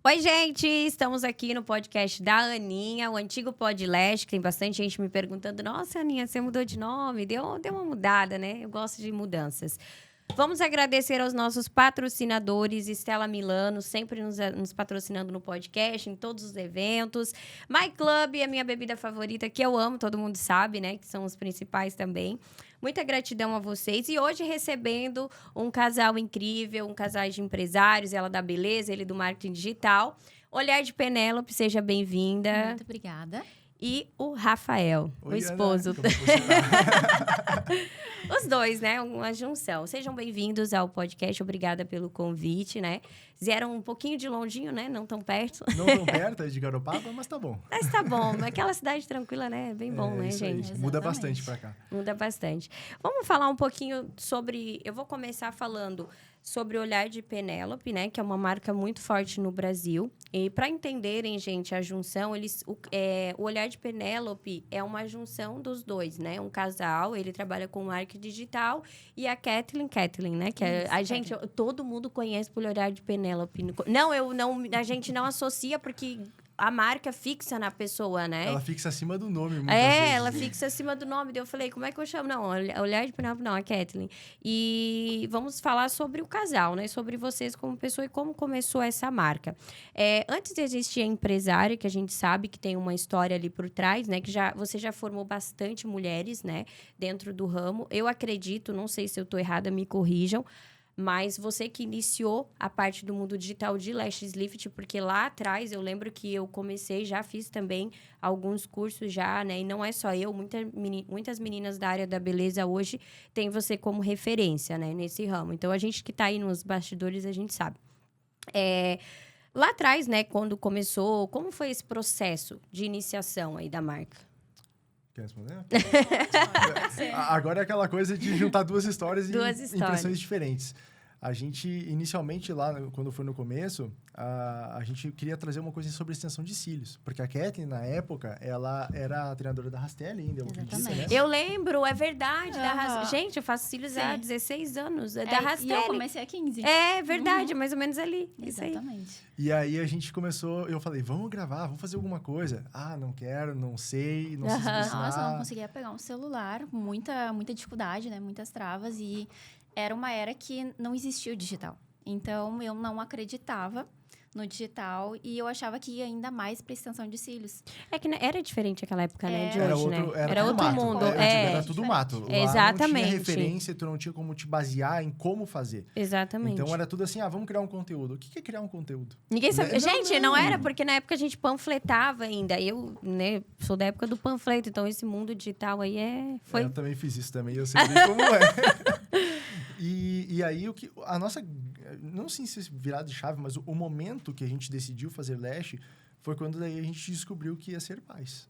Oi, gente! Estamos aqui no podcast da Aninha, o antigo Podleste, que tem bastante gente me perguntando: nossa, Aninha, você mudou de nome? Deu uma mudada, né? Eu gosto de mudanças. Vamos agradecer aos nossos patrocinadores, Estela Milano, sempre nos patrocinando no podcast, em todos os eventos. My Club é a minha bebida favorita, que eu amo, todo mundo sabe, né? Que são os principais também. Muita gratidão a vocês. E hoje recebendo um casal incrível, um casal de empresários, ela da beleza, ele do marketing digital. Olhar de Penélope, seja bem-vinda. Muito obrigada. E o Rafael, Oi, o esposo. Ana, como você tá? Os dois, né? Uma junção. Sejam bem-vindos ao podcast. Obrigada pelo convite, né? Vieram um pouquinho de longinho, né? Não tão perto. Não tão perto de Garopaba, mas tá bom. Mas tá bom. Aquela cidade tranquila, né? É bem bom, né, isso aí. gente? Muda Exatamente. bastante pra cá. Muda bastante. Vamos falar um pouquinho sobre... Eu vou começar falando sobre o Olhar de Penélope, né? Que é uma marca muito forte no Brasil. E para entenderem, gente, a junção, o Olhar de Penélope é uma junção dos dois, né? Um casal, ele trabalha com marketing digital, e a Kathleen, né? Que é, Isso, a gente, todo mundo conhece por Olhar de Penélope. Não, a gente não associa porque a marca fixa na pessoa, né? Ela fixa acima do nome, muitas vezes. Ela fixa acima do nome. Daí eu falei, como é que eu chamo? Não, Olhar de Penélope, não, a Kathleen. E vamos falar sobre o casal, né? Sobre vocês como pessoa e como começou essa marca. Antes de existir a empresária, que a gente sabe que tem uma história ali por trás, né? Que você já formou bastante mulheres, né? Dentro do ramo. Eu acredito, não sei se eu tô errada, me corrijam. Mas você que iniciou a parte do mundo digital de Lashes Lift, porque lá atrás eu lembro que eu comecei, já fiz também alguns cursos já, né? E não é só eu, muitas meninas da área da beleza hoje têm você como referência, né? Nesse ramo. Então, a gente que tá aí nos bastidores, a gente sabe. Lá atrás, né? Quando começou, como foi esse processo de iniciação aí da marca? Quer responder? Pode ser. Agora é aquela coisa de juntar duas histórias e Duas histórias. impressões diferentes. A gente, inicialmente, lá, quando foi no começo, a gente queria trazer uma coisa sobre extensão de cílios. Porque a Kathleen, na época, ela era a treinadora da Rastelli ainda, eu acredito, né? Exatamente. Eu lembro, é verdade. Aham. Gente, eu faço cílios há Sim. 16 anos. Da E eu Rastelli. comecei a 15. É verdade, mais ou menos ali. Isso aí. Exatamente. E aí a gente começou, eu falei, vamos gravar, vamos fazer alguma coisa. Ah, não quero, não sei, não sei se vou ensinar. Nossa, eu não conseguia pegar um celular. Muita dificuldade, né? Muitas travas. E era uma era que não existia o digital. Então, eu não acreditava no digital e eu achava que ia ainda mais para extensão de cílios. É que era diferente aquela época, né? De Era hoje, outro, né? era tudo outro mato. mundo. Eu digo, era tudo mato. Lá Exatamente. não tinha referência, tu não tinha como te basear em como fazer. Exatamente. Então, era tudo assim, vamos criar um conteúdo. O que é criar um conteúdo? Ninguém sabia. Não, Gente, não. não era, porque na época a gente panfletava ainda. Eu, né, sou da época do panfleto, então esse mundo digital aí foi... Eu também fiz isso também, eu sei bem como é. E aí, a nossa... Não sei se virada de chave, mas o momento que a gente decidiu fazer Lash foi quando daí a gente descobriu que ia ser pais.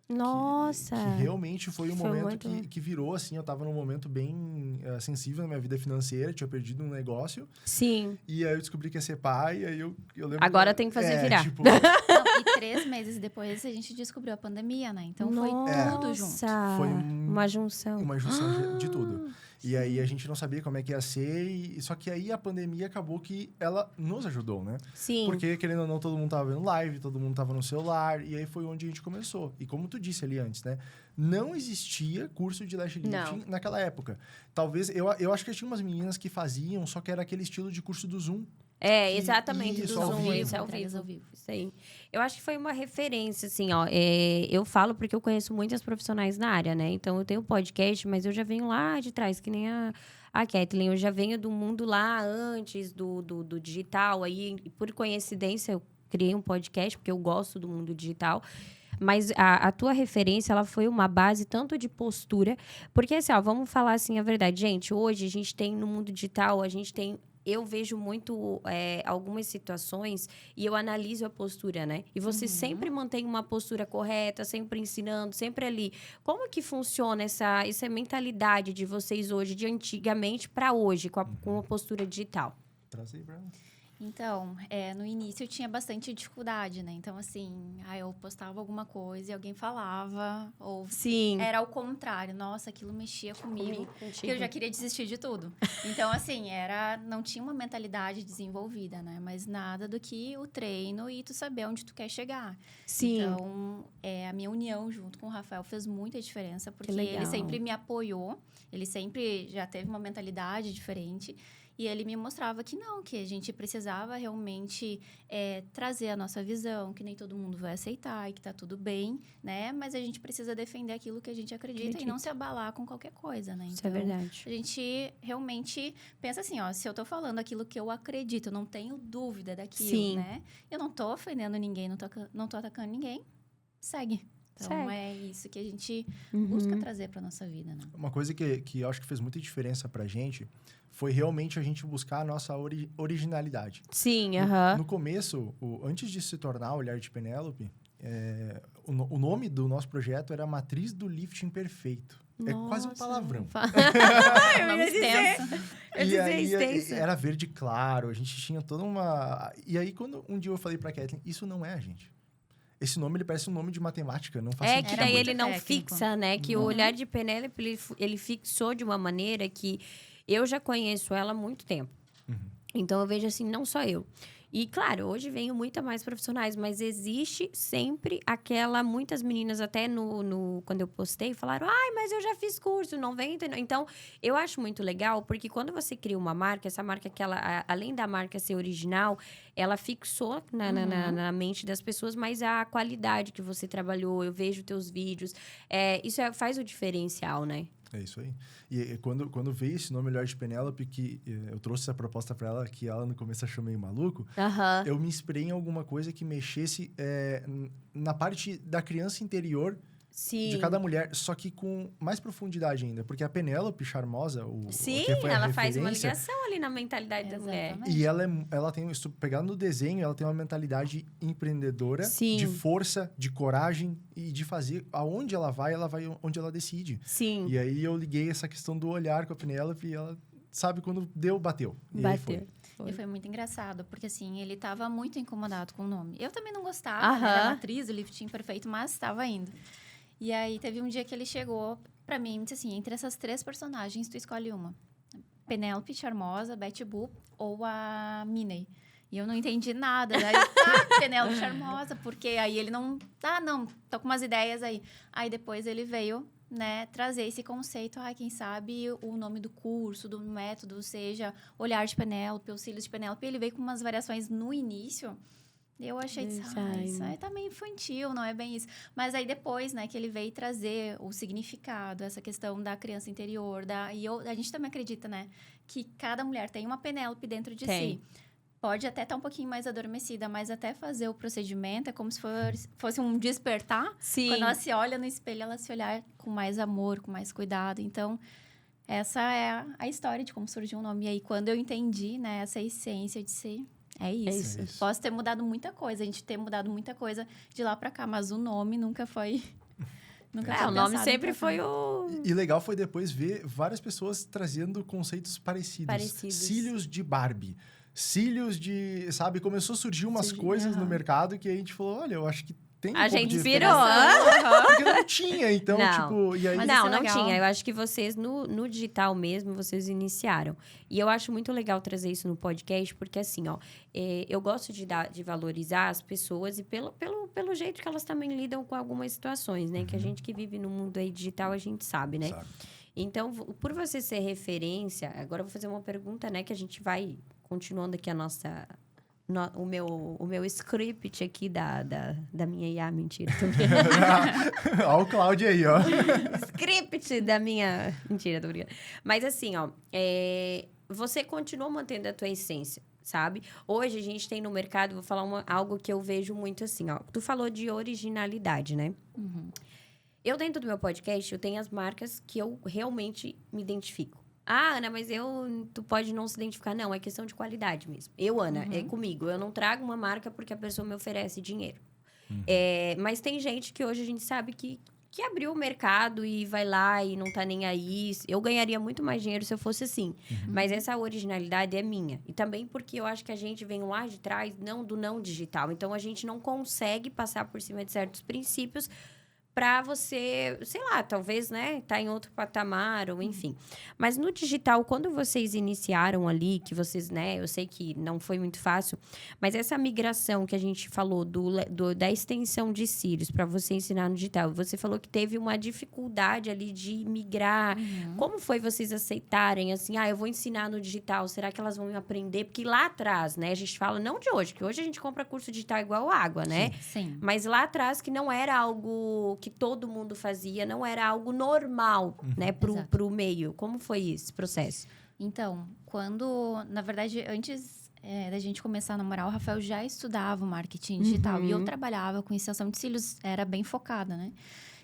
Nossa! Que realmente foi um Foi momento muito- que virou, assim, eu tava num momento bem sensível na minha vida financeira, tinha perdido um negócio, Sim. e aí eu descobri que ia ser pai, e aí eu lembro... Agora tem que fazer virar. Tipo, Não, e 3 meses depois a gente descobriu a pandemia, né? Então foi tudo junto. Nossa! Foi uma junção. uma junção de tudo. E aí a gente não sabia como é que ia ser, só que aí a pandemia acabou que ela nos ajudou, né? Sim. Porque, querendo ou não, todo mundo tava vendo live, todo mundo tava no celular, e aí foi onde a gente começou. E como tu disse ali antes, né? Não existia curso de lash lifting naquela época. Talvez, eu acho que tinha umas meninas que faziam, só que era aquele estilo de curso do Zoom. Exatamente, Isso, do ao Zoom, vivo. isso, Entregas ao vivo. Isso aí. Eu acho que foi uma referência, assim, ó. Eu falo porque eu conheço muitas profissionais na área, né? Então, eu tenho podcast, mas eu já venho lá de trás, que nem a Kathleen. Eu já venho do mundo lá antes do digital. Aí, por coincidência, eu criei um podcast, porque eu gosto do mundo digital. Mas a tua referência, ela foi uma base tanto de postura... Porque, assim, ó, vamos falar assim a verdade. Gente, hoje a gente tem, no mundo digital, eu vejo muito algumas situações e eu analiso a postura, né? E você sempre mantém uma postura correta, sempre ensinando, sempre ali. Como que funciona essa mentalidade de vocês hoje, de antigamente para hoje, com a postura digital? Traz aí pra ela. Então, no início eu tinha bastante dificuldade, né? Então, assim, eu postava alguma coisa e alguém falava, ou Sim. era ao contrário. Nossa, aquilo mexia comigo, que eu já queria desistir de tudo. Então, assim, não tinha uma mentalidade desenvolvida, né? Mas nada do que o treino e tu saber onde tu quer chegar. Sim. Então, a minha união junto com o Rafael fez muita diferença, porque ele sempre me apoiou, ele sempre já teve uma mentalidade diferente. E ele me mostrava que não, que a gente precisava realmente trazer a nossa visão, que nem todo mundo vai aceitar e que tá tudo bem, né? Mas a gente precisa defender aquilo que a gente acredita. E não se abalar com qualquer coisa, né? Isso é verdade. A gente realmente pensa assim, ó, se eu tô falando aquilo que eu acredito, eu não tenho dúvida daquilo, né? Eu não tô ofendendo ninguém, não tô atacando ninguém, segue. Então, é isso que a gente busca trazer para nossa vida, né? Uma coisa que eu acho que fez muita diferença pra gente foi realmente a gente buscar a nossa originalidade. Sim, No começo, antes de se tornar o Olhar de Penélope, o nome do nosso projeto era Matriz do Lifting Perfeito. Nossa. É quase um palavrão. Nome extenso. E aí, era verde claro, a gente tinha toda uma... E aí, quando um dia eu falei pra Kathleen, isso não é a gente. Esse nome, ele parece um nome de matemática, não faz sentido. Que daí ele não técnico. fixa, né? Que o Olhar de Penélope, ele fixou de uma maneira que eu já conheço ela há muito tempo. Então, eu vejo assim, não só eu. E, claro, hoje venho muito mais profissionais, mas existe sempre muitas meninas até quando eu postei, falaram, mas eu já fiz curso, 90... Então, eu acho muito legal, porque quando você cria uma marca, essa marca que ela, além da marca ser original, ela fixou na mente das pessoas, mas a qualidade que você trabalhou, eu vejo teus vídeos, isso faz o diferencial, né? É isso aí. E quando veio esse nome Olhar de Penélope, que eu trouxe essa proposta para ela, que ela no começo achou meio maluco, eu me inspirei em alguma coisa que mexesse na parte da criança interior de cada mulher, só que com mais profundidade ainda. Porque a Penélope Charmosa, que foi ela faz uma ligação ali na mentalidade da mulher. E ela tem, pegando no desenho, ela tem uma mentalidade empreendedora, de força, de coragem e de fazer aonde ela vai onde ela decide. Sim. E aí eu liguei essa questão do olhar com a Penélope e ela, sabe, quando bateu. E aí foi. E foi muito engraçado, porque assim, ele tava muito incomodado com o nome. Eu também não gostava, né, da matriz, o lifting perfeito, mas estava indo. E aí, teve um dia que ele chegou pra mim e disse assim, entre essas 3 personagens, tu escolhe uma. Penélope Charmosa, Betty Boop ou a Minnie. E eu não entendi nada. Daí, Penélope Charmosa, porque aí ele não... não, tô com umas ideias aí. Aí, depois, ele veio, né, trazer esse conceito. Quem sabe o nome do curso, do método, seja Olhar de Penélope, Auxílios de Penélope. Ele veio com umas variações no início... Eu achei, isso aí tá meio infantil, não é bem isso. Mas aí depois, né, que ele veio trazer o significado, essa questão da criança interior, a gente também acredita, né, que cada mulher tem uma Penélope dentro de si. Pode até estar um pouquinho mais adormecida, mas até fazer o procedimento é como se fosse um despertar. Sim. Quando ela se olha no espelho, ela se olhar com mais amor, com mais cuidado. Então, essa é a história de como surgiu o nome. E aí, quando eu entendi, né, essa essência de ser... É isso. Posso ter mudado muita coisa, a gente ter mudado muita coisa de lá pra cá, mas o nome nunca foi... o nome sempre foi o... E legal foi depois ver várias pessoas trazendo conceitos parecidos. Cílios de Barbie. Cílios de... Sabe? Começou a surgir umas coisas no mercado que a gente falou, olha, eu acho que tem a gente virou. Porque não tinha, então, tipo... E aí... Mas não tinha. Eu acho que vocês, no digital mesmo, vocês iniciaram. E eu acho muito legal trazer isso no podcast, porque assim, eu gosto de valorizar as pessoas e pelo jeito que elas também lidam com algumas situações, né? Que a gente que vive no mundo aí digital, a gente sabe, né? Então, por você ser referência... Agora eu vou fazer uma pergunta, né? Que a gente vai continuando aqui o meu script aqui da minha IA, mentira. Olha o Cláudio aí, ó. Script da minha... Mentira, tô brincando. Mas assim, você continua mantendo a tua essência, sabe? Hoje a gente tem no mercado, vou falar algo que eu vejo muito assim, Tu falou de originalidade, né? Eu, dentro do meu podcast, eu tenho as marcas que eu realmente me identifico. Ana, mas tu pode não se identificar. Não, é questão de qualidade mesmo. Ana, é comigo. Eu não trago uma marca porque a pessoa me oferece dinheiro. Mas tem gente que hoje a gente sabe que que abriu o mercado e vai lá e não tá nem aí. Eu ganharia muito mais dinheiro se eu fosse assim. Mas essa originalidade é minha. E também porque eu acho que a gente vem lá de trás, não do não digital. Então, a gente não consegue passar por cima de certos princípios para você, sei lá, talvez, né, tá em outro patamar, ou enfim. Mas no digital, quando vocês iniciaram ali, que vocês, né, eu sei que não foi muito fácil, mas essa migração que a gente falou da extensão de cílios para você ensinar no digital, você falou que teve uma dificuldade ali de migrar. Como foi vocês aceitarem, assim, eu vou ensinar no digital, será que elas vão aprender? Porque lá atrás, né, a gente fala, não de hoje, que hoje a gente compra curso digital igual água, né? Sim. Mas lá atrás, que não era algo que todo mundo fazia, não era algo normal, né, pro meio. Como foi esse processo? Então, na verdade, antes da gente começar a namorar, o Rafael já estudava o marketing digital. E eu trabalhava com extensão de cílios, era bem focada, né?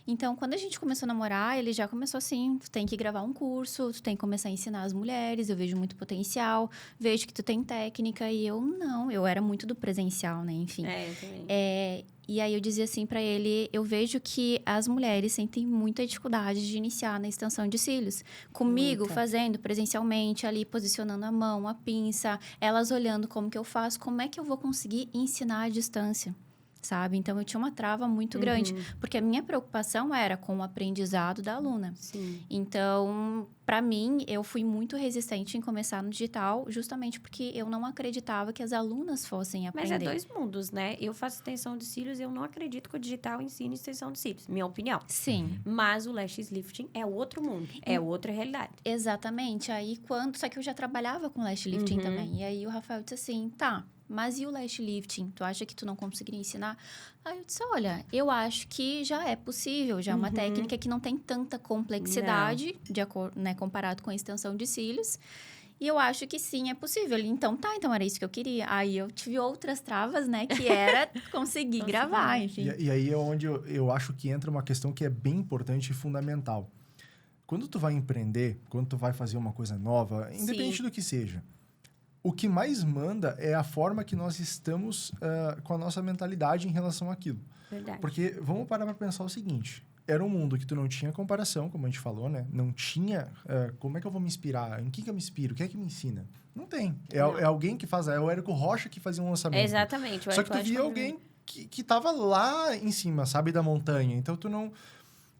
Então, quando a gente começou a namorar, ele já começou assim, tu tem que gravar um curso, tu tem que começar a ensinar as mulheres, eu vejo muito potencial, vejo que tu tem técnica, e eu não, eu era muito do presencial, né, enfim. Eu também. E aí eu dizia assim pra ele, eu vejo que as mulheres sentem muita dificuldade de iniciar na extensão de cílios. Comigo, fazendo presencialmente, ali posicionando a mão, a pinça, elas olhando como que eu faço, como é que eu vou conseguir ensinar à distância? Sabe? Então, eu tinha uma trava muito grande. Porque a minha preocupação era com o aprendizado da aluna. Sim. Então, para mim, eu fui muito resistente em começar no digital, justamente porque eu não acreditava que as alunas fossem aprender. Mas é dois mundos, né? Eu faço extensão de cílios e eu não acredito que o digital ensine extensão de cílios. Minha opinião. Sim. Mas o lashes lifting é outro mundo. É outra realidade. Exatamente. Aí, só que eu já trabalhava com lash lifting também. E aí, o Rafael disse assim, tá... Mas e o lash lifting? Tu acha que tu não conseguiria ensinar? Aí eu disse, olha, eu acho que já é possível. Já é uma técnica que não tem tanta complexidade, né, comparado com a extensão de cílios. E eu acho que sim, é possível. Então, então era isso que eu queria. Aí eu tive outras travas, né? Que era conseguir gravar, enfim. E aí é onde eu acho que entra uma questão que é bem importante e fundamental. Quando tu vai empreender, quando tu vai fazer uma coisa nova, independente do que seja... O que mais manda é a forma que nós estamos com a nossa mentalidade em relação àquilo. Verdade. Porque vamos parar para pensar o seguinte. Era um mundo que tu não tinha comparação, como a gente falou, né? Não tinha... como é que eu vou me inspirar? Em que eu me inspiro? O que é que me ensina? Não tem. É alguém que faz... É o Érico Rocha que fazia um lançamento. Exatamente. Só que tu via alguém que tava lá em cima, sabe? Da montanha. Então, tu não...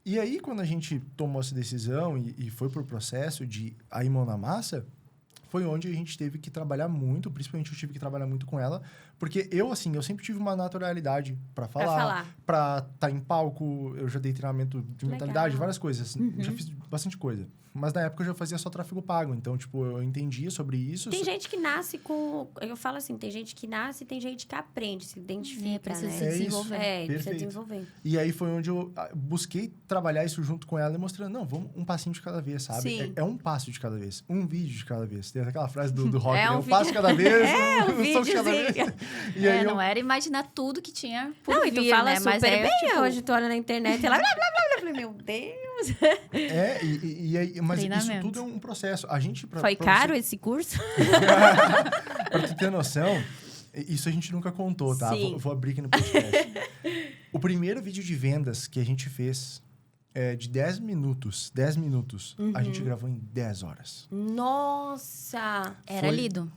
E aí, quando a gente tomou essa decisão e foi pro processo de a ir mão na massa... Foi onde a gente teve que trabalhar muito, principalmente eu tive que trabalhar muito com ela, porque eu sempre tive uma naturalidade para falar, para estar em palco, eu já dei treinamento de mentalidade, várias coisas, já fiz bastante coisa. Mas na época eu já fazia só tráfego pago, então, eu entendia sobre isso. Tem gente que nasce com... Eu falo assim, tem gente que nasce e tem gente que aprende, se identifica, precisa né? se desenvolver. Precisa desenvolver. E aí foi onde eu busquei trabalhar isso junto com ela e mostrando, não, vamos um passinho de cada vez, sabe? Sim. É um passo de cada vez, um vídeo de cada vez. Tem aquela frase do rock, um passo de cada vez, um som de cada vez. E aí não era imaginar tudo que tinha por vir, e tu fala né? super Mas bem. Hoje tu olha na internet e ela... Eu falei, meu Deus... E aí, mas isso tudo é um processo. A gente... Foi caro esse curso? Pra tu ter noção, isso a gente nunca contou, tá? Vou abrir aqui no podcast. O primeiro vídeo de vendas que a gente fez de 10 minutos, a gente gravou em 10 horas. Nossa! Era lido.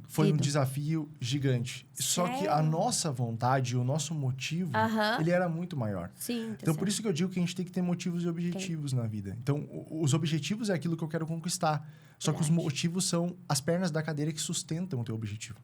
Foi um desafio gigante. Sério? Só que a nossa vontade, o nosso motivo, ele era muito maior. Sim, então, por isso que eu digo que a gente tem que ter motivos e objetivos na vida. Então, os objetivos é aquilo que eu quero conquistar. Só que os motivos são as pernas da cadeira que sustentam o teu objetivo.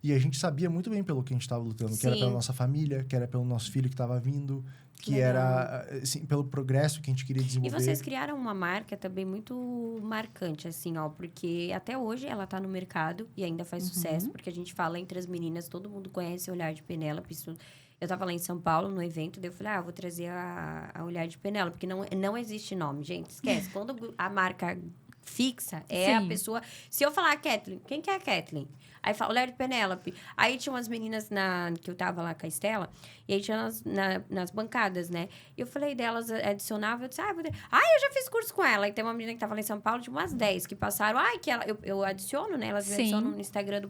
E a gente sabia muito bem pelo que a gente estava lutando. Que era pela nossa família, que era pelo nosso filho que estava vindo, que era assim, pelo progresso que a gente queria desenvolver. E vocês criaram uma marca também muito marcante, assim, porque até hoje ela tá no mercado e ainda faz sucesso, porque a gente fala entre as meninas, todo mundo conhece o Olhar de Penélope. Eu tava lá em São Paulo, no evento, daí eu falei, vou trazer a Olhar de Penélope, porque não existe nome, gente, esquece. Quando a marca fixa, a pessoa... Se eu falar Kathleen, quem que é a Kathleen? Aí fala, Olhar de Penélope. Aí tinha umas meninas que eu tava lá com a Estela, e aí tinha nas bancadas, né? E eu falei delas, adicionava, eu disse, eu já fiz curso com ela. E tem uma menina que tava lá em São Paulo, tinha umas 10 que passaram. Que ela, eu adiciono, né? Elas me adicionam no Instagram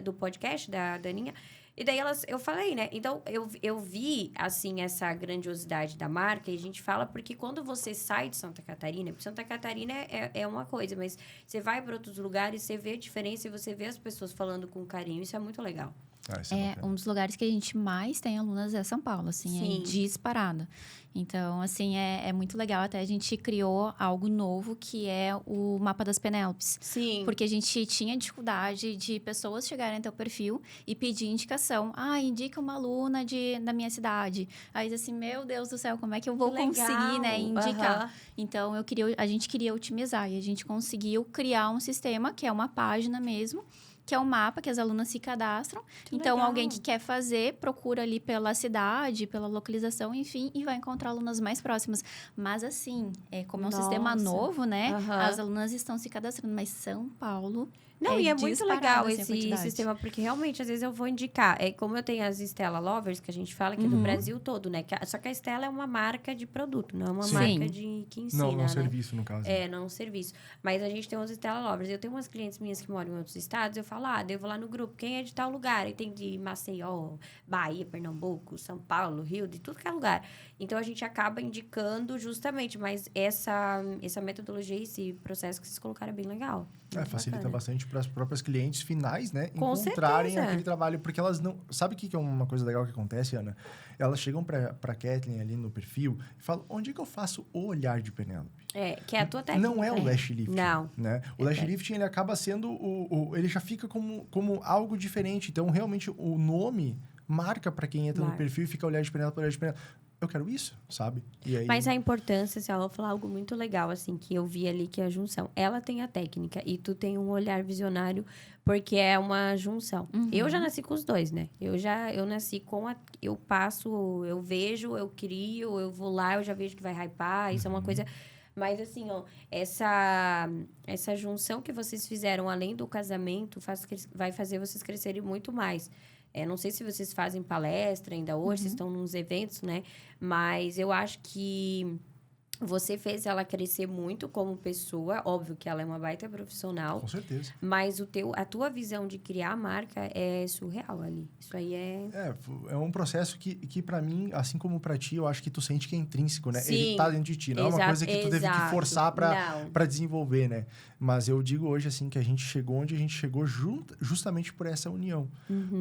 do podcast, da Daninha. E daí eu falei, né? Então, eu vi, assim, essa grandiosidade da marca. E a gente fala porque quando você sai de Santa Catarina... Porque Santa Catarina é uma coisa, mas você vai para outros lugares, você vê a diferença e você vê as pessoas falando com carinho. Isso é muito legal. Isso é um dos lugares que a gente mais tem alunas é São Paulo, assim, Sim. é disparado. Então, assim, é muito legal. Até a gente criou algo novo, que é o Mapa das Penélopes. Sim. Porque a gente tinha dificuldade de pessoas chegarem até o perfil e pedir indicação. Indica uma aluna da minha cidade. Aí, assim, meu Deus do céu, como é que eu vou conseguir, né, indicar? Então, a gente queria otimizar. E a gente conseguiu criar um sistema, que é uma página mesmo, que é um mapa que as alunas se cadastram. Então, alguém que quer fazer, procura ali pela cidade, pela localização, enfim, e vai encontrar alunas mais próximas. Mas, assim, como é um sistema novo, né? As alunas estão se cadastrando, mas São Paulo... Não, e é muito legal assim, esse sistema, porque realmente, às vezes, eu vou indicar. Como eu tenho as Stella Lovers, que a gente fala, que é do Brasil todo, né? Só que a Stella é uma marca de produto, não é uma marca que ensina, não, né? serviço, no caso. Não um serviço. Mas a gente tem umas Stella Lovers. Eu tenho umas clientes minhas que moram em outros estados, eu falo, eu vou lá no grupo, quem é de tal lugar? E tem de Maceió, Bahia, Pernambuco, São Paulo, Rio, de tudo que é lugar. Então, a gente acaba indicando justamente, mas essa metodologia, esse processo que vocês colocaram é bem legal. Facilita bastante para as próprias clientes finais, né? Com encontrarem certeza. aquele trabalho. Porque elas não... Sabe o que é uma coisa legal que acontece, Ana? Elas chegam para Kathleen ali no perfil e falam, onde é que eu faço o olhar de Penélope? Que é a tua técnica. Não é o lash lifting. Não. Né? O lash lifting, ele acaba sendo... ele já fica como algo diferente. Então, realmente, o nome marca para quem entra no perfil e fica olhar de Penélope, olhar de Penélope. Eu quero isso, sabe? E aí... Mas a importância, se ela vou falar algo muito legal, assim, que eu vi ali, que é a junção. Ela tem a técnica e tu tem um olhar visionário, porque é uma junção. Eu já nasci com os dois, né? Eu nasci com eu passo, eu vejo, eu crio, eu vou lá, eu já vejo que vai hypar. Isso é uma coisa... Mas, assim, essa junção que vocês fizeram, além do casamento, vai fazer vocês crescerem muito mais. Não sei se vocês fazem palestra ainda hoje, vocês estão nos eventos, né? Mas eu acho que você fez ela crescer muito como pessoa. Óbvio que ela é uma baita profissional. Com certeza. Mas a tua visão de criar a marca é surreal ali. Isso aí É um processo que para mim, assim como para ti, eu acho que tu sente que é intrínseco, né? Sim, ele tá dentro de ti. Não é uma coisa que tu teve que forçar para desenvolver, né? Mas eu digo hoje, assim, que a gente chegou onde a gente chegou justamente por essa união.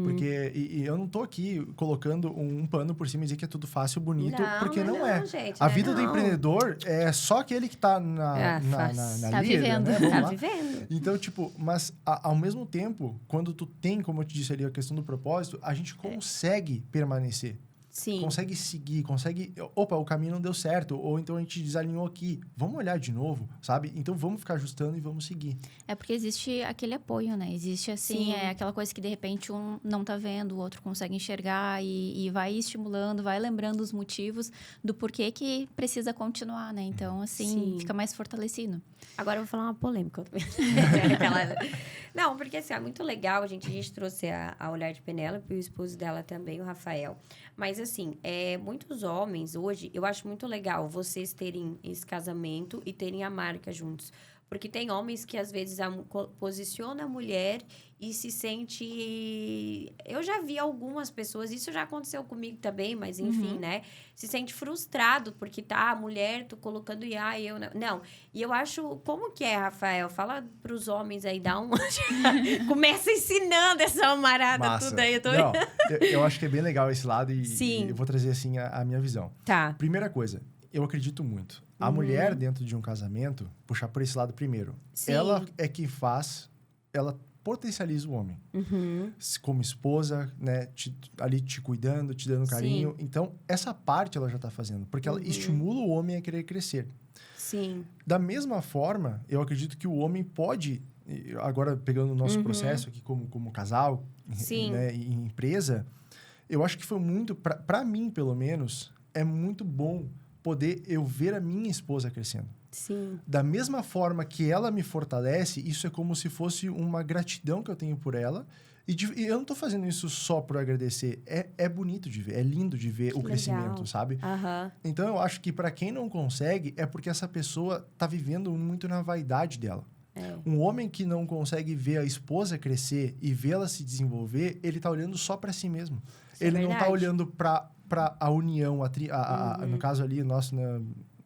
Porque e eu não tô aqui colocando um pano por cima e dizer que é tudo fácil, bonito, porque não é. Gente, a vida do empreendedor é só aquele que tá na tá lira, vivendo. né? Tá vivendo. Então, mas ao mesmo tempo, quando tu tem, como eu te disse ali, a questão do propósito, a gente consegue permanecer. Sim. Consegue seguir, Opa, o caminho não deu certo. Ou então a gente desalinhou aqui. Vamos olhar de novo, sabe? Então vamos ficar ajustando e vamos seguir. É porque existe aquele apoio, né? Existe, assim, aquela coisa que de repente um não tá vendo, o outro consegue enxergar e vai estimulando, vai lembrando os motivos do porquê que precisa continuar, né? Então, assim, fica mais fortalecido. Agora eu vou falar uma polêmica. Não, porque assim, é muito legal. A gente trouxe a Olhar de Penélope e o esposo dela também, o Rafael. Mas assim, muitos homens hoje, eu acho muito legal vocês terem esse casamento e terem a marca juntos. Porque tem homens que, às vezes, posiciona a mulher e se sente... Eu já vi algumas pessoas, isso já aconteceu comigo também, mas enfim, né? Se sente frustrado porque tá a mulher, tô colocando IA e eu não. Não. E eu acho... Como que é, Rafael? Fala pros homens aí, dá um... Começa ensinando essa marada tudo aí. Não, eu acho que é bem legal esse lado e Sim. Eu vou trazer, assim, a minha visão. Tá. Primeira coisa, eu acredito muito. A mulher, dentro de um casamento, puxar por esse lado primeiro. Sim. Ela é quem ela potencializa o homem. Como esposa, né? Ali te cuidando, te dando carinho. Sim. Então, essa parte ela já está fazendo. Porque ela estimula o homem a querer crescer. Sim. Da mesma forma, eu acredito que o homem pode... Agora, pegando o nosso processo aqui como casal, né, e empresa, eu acho que foi muito... Para mim, pelo menos, é muito bom poder eu ver a minha esposa crescendo. Sim. Da mesma forma que ela me fortalece, isso é como se fosse uma gratidão que eu tenho por ela. E eu não estou fazendo isso só por agradecer. É bonito de ver, é lindo de ver o crescimento, sabe? Então, eu acho que para quem não consegue, é porque essa pessoa está vivendo muito na vaidade dela. Um homem que não consegue ver a esposa crescer e vê-la se desenvolver, ele tá olhando só para si mesmo. Ele não tá olhando para a união, no caso ali, nosso...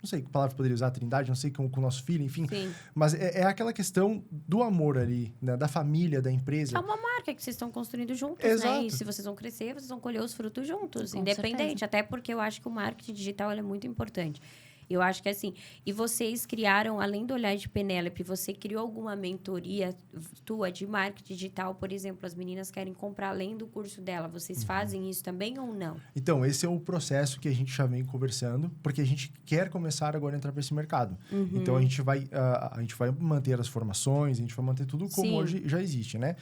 Não sei que palavra poderia usar, a trindade, não sei, com o nosso filho, enfim. Sim. Mas é aquela questão do amor ali, né? Da família, da empresa. É uma marca que vocês estão construindo juntos, Exato. né? E se vocês vão crescer, vocês vão colher os frutos juntos, Com independente. certeza. Até porque eu acho que o marketing digital é muito importante. Eu acho que assim... E vocês criaram, além do Olhar de Penélope, você criou alguma mentoria tua de marketing digital? Por exemplo, as meninas querem comprar além do curso dela. Vocês fazem isso também ou não? Então, esse é o processo que a gente já vem conversando, porque a gente quer começar agora a entrar para esse mercado. Então, a gente vai manter as formações, a gente vai manter tudo como hoje já existe, né?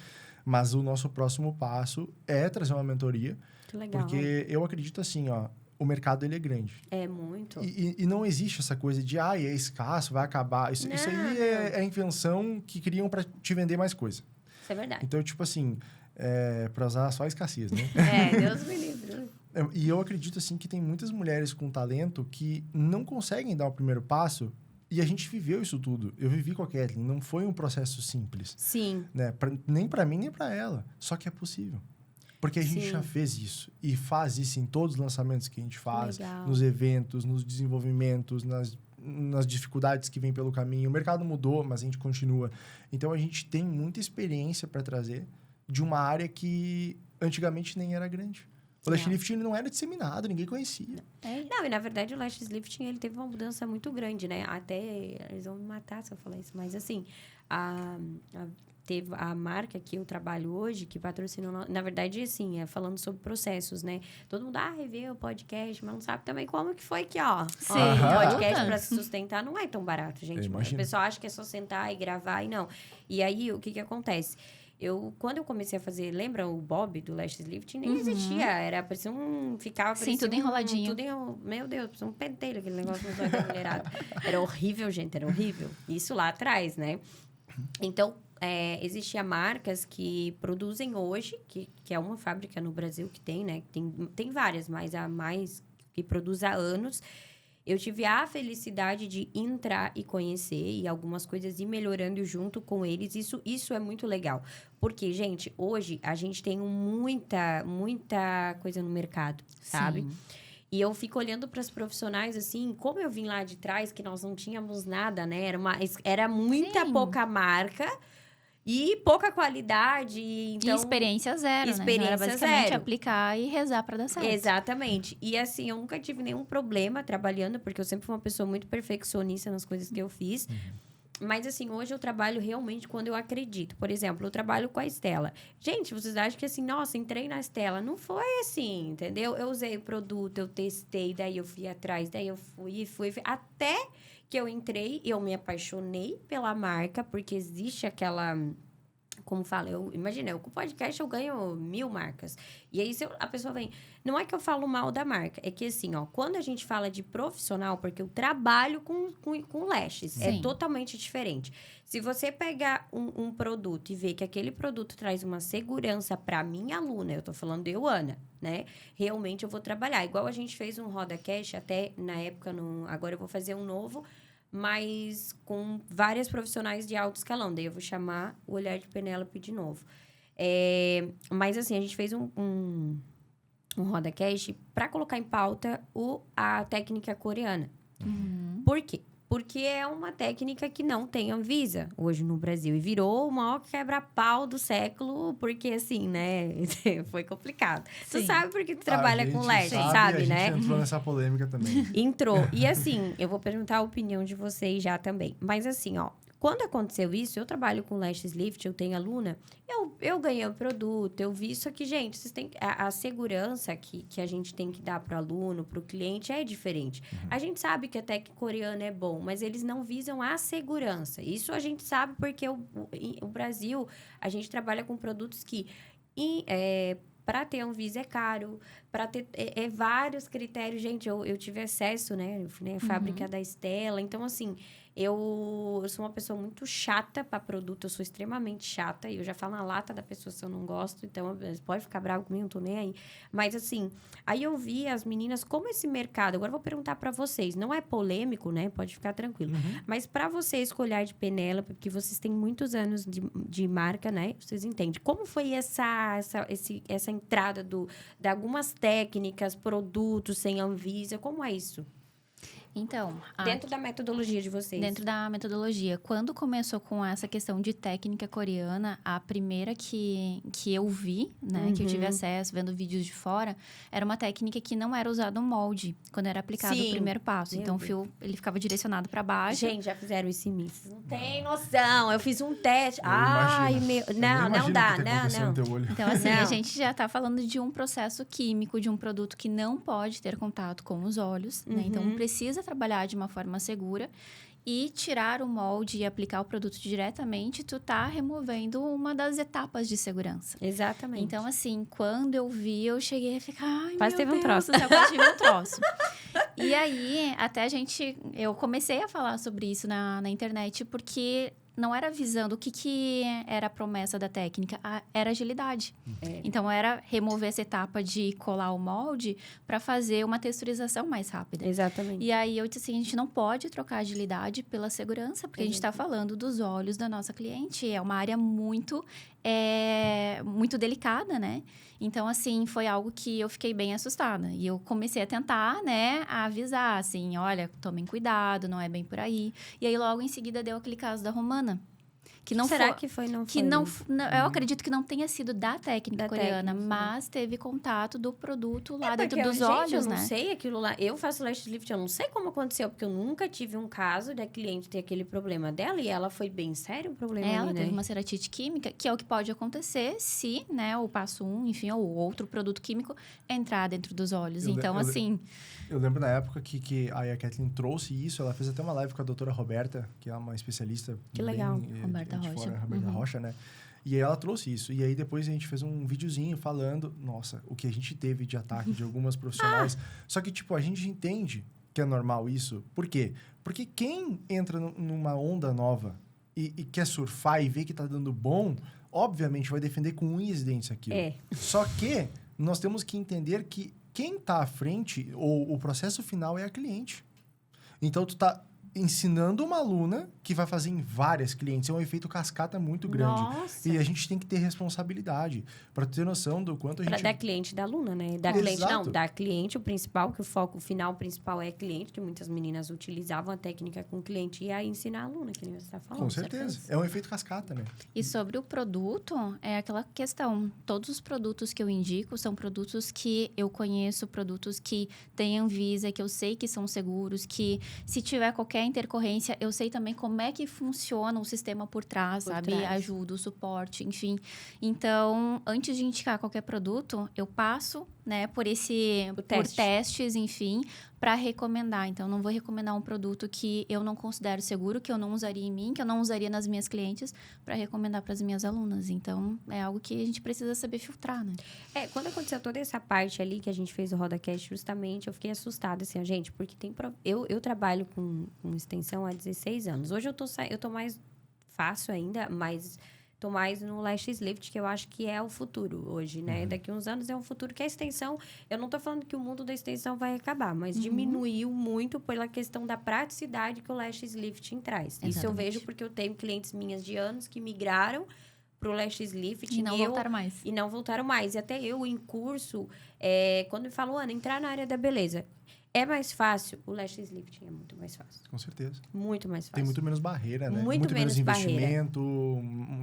Mas o nosso próximo passo é trazer uma mentoria. Que legal. Porque eu acredito assim, ó, o mercado ele é grande. É muito. E não existe essa coisa de, é escasso, vai acabar. Isso aí é a invenção que criam para te vender mais coisa. Isso é verdade. Então, tipo assim, para usar só a escassez, né? Deus me livre. E eu acredito, assim, que tem muitas mulheres com talento que não conseguem dar o primeiro passo. E a gente viveu isso tudo. Eu vivi com a Kathleen. Não foi um processo simples. Sim. Né? Nem para mim, nem para ela. Só que é possível. Porque a gente já fez isso. E faz isso em todos os lançamentos que a gente faz. Legal. Nos eventos, nos desenvolvimentos, nas dificuldades que vêm pelo caminho. O mercado mudou, mas a gente continua. Então, a gente tem muita experiência para trazer de uma área que antigamente nem era grande. O lash lifting não era disseminado, ninguém conhecia. Não, e na verdade o lash lifting ele teve uma mudança muito grande, né? Até eles vão me matar se eu falar isso, mas assim, teve a marca que eu trabalho hoje, que patrocinou... Na verdade, assim, falando sobre processos, né? Todo mundo, revê o podcast, mas não sabe também como que foi que, Sim. podcast para se sustentar não é tão barato, gente. O pessoal acha que é só sentar e gravar, e não. E aí, o que acontece? Quando eu comecei a fazer... Lembra o Bob do Lash Lifting? Nem existia. Era, parecia ficava... Sim, tudo enroladinho. Meu Deus, parecia um pentelho, aquele negócio no zóio da mulherada. Era horrível, gente, era horrível. Isso lá atrás, né? Então, existiam marcas que produzem hoje, que é uma fábrica no Brasil que tem, né? Tem várias, mas a mais que produz há anos. Eu tive a felicidade de entrar e conhecer e algumas coisas ir melhorando junto com eles. Isso é muito legal. Porque, gente, hoje a gente tem muita coisa no mercado, sabe? Sim. E eu fico olhando para as profissionais, assim, como eu vim lá de trás, que nós não tínhamos nada, né? Era muita pouca marca e pouca qualidade. Então, e experiência zero, né? Era basicamente aplicar e rezar para dar certo. Exatamente. E assim, eu nunca tive nenhum problema trabalhando, porque eu sempre fui uma pessoa muito perfeccionista nas coisas que eu fiz. Mas, assim, hoje eu trabalho realmente quando eu acredito. Por exemplo, eu trabalho com a Estela. Gente, vocês acham que assim, nossa, entrei na Estela. Não foi assim, entendeu? Eu usei o produto, eu testei, daí eu fui atrás, daí eu fui. Até que eu entrei, eu me apaixonei pela marca, porque existe aquela... Como fala, imagina, com o podcast eu ganho 1000 marcas. E aí, a pessoa vem... Não é que eu falo mal da marca, é que assim, quando a gente fala de profissional, porque eu trabalho com lashes, é totalmente diferente. Se você pegar um produto e ver que aquele produto traz uma segurança para minha aluna, eu tô falando de Ana, né? Realmente eu vou trabalhar. Igual a gente fez um Roda Cash, até na época, agora eu vou fazer um novo... mas com várias profissionais de alto escalão. Daí eu vou chamar o Olhar de Penélope de novo. Mas, assim, a gente fez um Roda Cash para colocar em pauta a técnica coreana. Por quê? Porque é uma técnica que não tem Anvisa hoje no Brasil. E virou o maior quebra-pau do século, porque, assim, né? Foi complicado. Sim. Tu sabe porque tu trabalha com lash, sabe, né? A gente entrou nessa polêmica também. Entrou. E, assim, eu vou perguntar a opinião de vocês já também. Mas, assim, quando aconteceu isso, eu trabalho com Lashes Lift, eu tenho aluna, eu ganhei o produto, eu vi isso aqui, gente, vocês têm a segurança que a gente tem que dar para o aluno, para o cliente, é diferente. A gente sabe que até que coreano é bom, mas eles não visam a segurança. Isso a gente sabe porque o Brasil, a gente trabalha com produtos que... para ter Anvisa é caro, para ter vários critérios. Gente, eu tive acesso, né? Eu fui na fábrica da Estela. Então, assim, Eu sou uma pessoa muito chata para produto, eu sou extremamente chata. E eu já falo na lata da pessoa se eu não gosto. Então, pode ficar bravo comigo, não tô nem aí. Mas, assim, aí eu vi as meninas, como esse mercado... Agora eu vou perguntar para vocês. Não é polêmico, né? Pode ficar tranquilo. Mas para vocês, com o olhar de Penélope, porque vocês têm muitos anos de marca, né? Vocês entendem. Como foi essa entrada de algumas técnicas, produtos sem Anvisa? Como é isso? Então, Dentro da metodologia de vocês. Dentro da metodologia. Quando começou com essa questão de técnica coreana, a primeira que eu vi, né? Que eu tive acesso, vendo vídeos de fora, era uma técnica que não era usado um molde, quando era aplicado o primeiro passo. Então, o fio, ele ficava direcionado para baixo. Gente, já fizeram isso em mim. Vocês não tem noção. Eu fiz um teste. Não dá. Não. Então, assim, a gente já tá falando de um processo químico, de um produto que não pode ter contato com os olhos, né? Então, precisa trabalhar de uma forma segura e tirar o molde e aplicar o produto diretamente, tu tá removendo uma das etapas de segurança. Exatamente. Então, assim, quando eu vi, eu cheguei a ficar, ai, quase meu teve um Deus troço. do céu, quase tive um troço. E aí, até eu comecei a falar sobre isso na internet, porque não era visando o que era a promessa da técnica, era agilidade. Então, era remover essa etapa de colar o molde para fazer uma texturização mais rápida. Exatamente. E aí, eu disse assim, a gente não pode trocar agilidade pela segurança, porque a gente está falando dos olhos da nossa cliente. É uma área muito delicada, né? Então, assim, foi algo que eu fiquei bem assustada. E eu comecei a tentar, né, a avisar, assim, olha, tomem cuidado, não é bem por aí. E aí, logo em seguida, deu aquele caso da Romana. Que não Será foi, que foi? Não que foi? não, eu acredito que não tenha sido da técnica coreana, mas teve contato do produto lá dentro dos olhos, eu né? não sei aquilo lá. Eu faço lash lift, eu não sei como aconteceu, porque eu nunca tive um caso da cliente ter aquele problema dela e ela foi bem sério o problema Ela ali, né? teve uma ceratite química, que é o que pode acontecer se, né, o passo 1, enfim, ou outro produto químico entrar dentro dos olhos. Eu lembro na época que a Kathleen trouxe isso, ela fez até uma live com a doutora Roberta, que é uma especialista. Que legal. Roberta Rocha. Roberta Rocha, né? E aí ela trouxe isso. E aí depois a gente fez um videozinho falando, nossa, o que a gente teve de ataque de algumas profissionais. Só que, tipo, a gente entende que é normal isso. Por quê? Porque quem entra numa onda nova e quer surfar e vê que tá dando bom, obviamente vai defender com unhas e dentes aquilo. Só que nós temos que entender que quem tá à frente, ou o processo final é a cliente. Então, tu tá ensinando uma aluna que vai fazer em várias clientes. É um efeito cascata muito grande. Nossa. E a gente tem que ter responsabilidade para ter noção do quanto a gente... Da cliente e da aluna, né? Da Exato. cliente, não. Da cliente, o principal, que o foco final principal é cliente, que muitas meninas utilizavam a técnica com o cliente e aí ensinar a aluna, que nem você está falando. Com certeza. É um efeito cascata, né? E sobre o produto, é aquela questão. Todos os produtos que eu indico são produtos que eu conheço, produtos que têm Anvisa, que eu sei que são seguros, que se tiver qualquer intercorrência, eu sei também como é que funciona o sistema por trás, sabe? Ajuda, o suporte, enfim. Então, antes de indicar qualquer produto, eu passo, né, por testes, enfim, para recomendar. Então, não vou recomendar um produto que eu não considero seguro, que eu não usaria em mim, que eu não usaria nas minhas clientes, para recomendar para as minhas alunas. Então, é algo que a gente precisa saber filtrar, né? Quando aconteceu toda essa parte ali que a gente fez o RodaCast, justamente, eu fiquei assustada, assim, gente, porque eu trabalho com extensão há 16 anos. Hoje eu tô mais fácil ainda, mas tô mais no Lashes Lift, que eu acho que é o futuro hoje, né? Daqui a uns anos é um futuro que a extensão... Eu não tô falando que o mundo da extensão vai acabar, mas diminuiu muito pela questão da praticidade que o Lashes Lifting traz. Exatamente. Isso eu vejo porque eu tenho clientes minhas de anos que migraram pro Lashes Lifting. E não voltaram mais. E não voltaram mais. E até eu, em curso, quando me falam, Ana, entrar na área da beleza... É mais fácil, o Lashes Lifting é muito mais fácil. Com certeza. Muito mais fácil. Tem muito menos barreira, né? Muito menos investimento,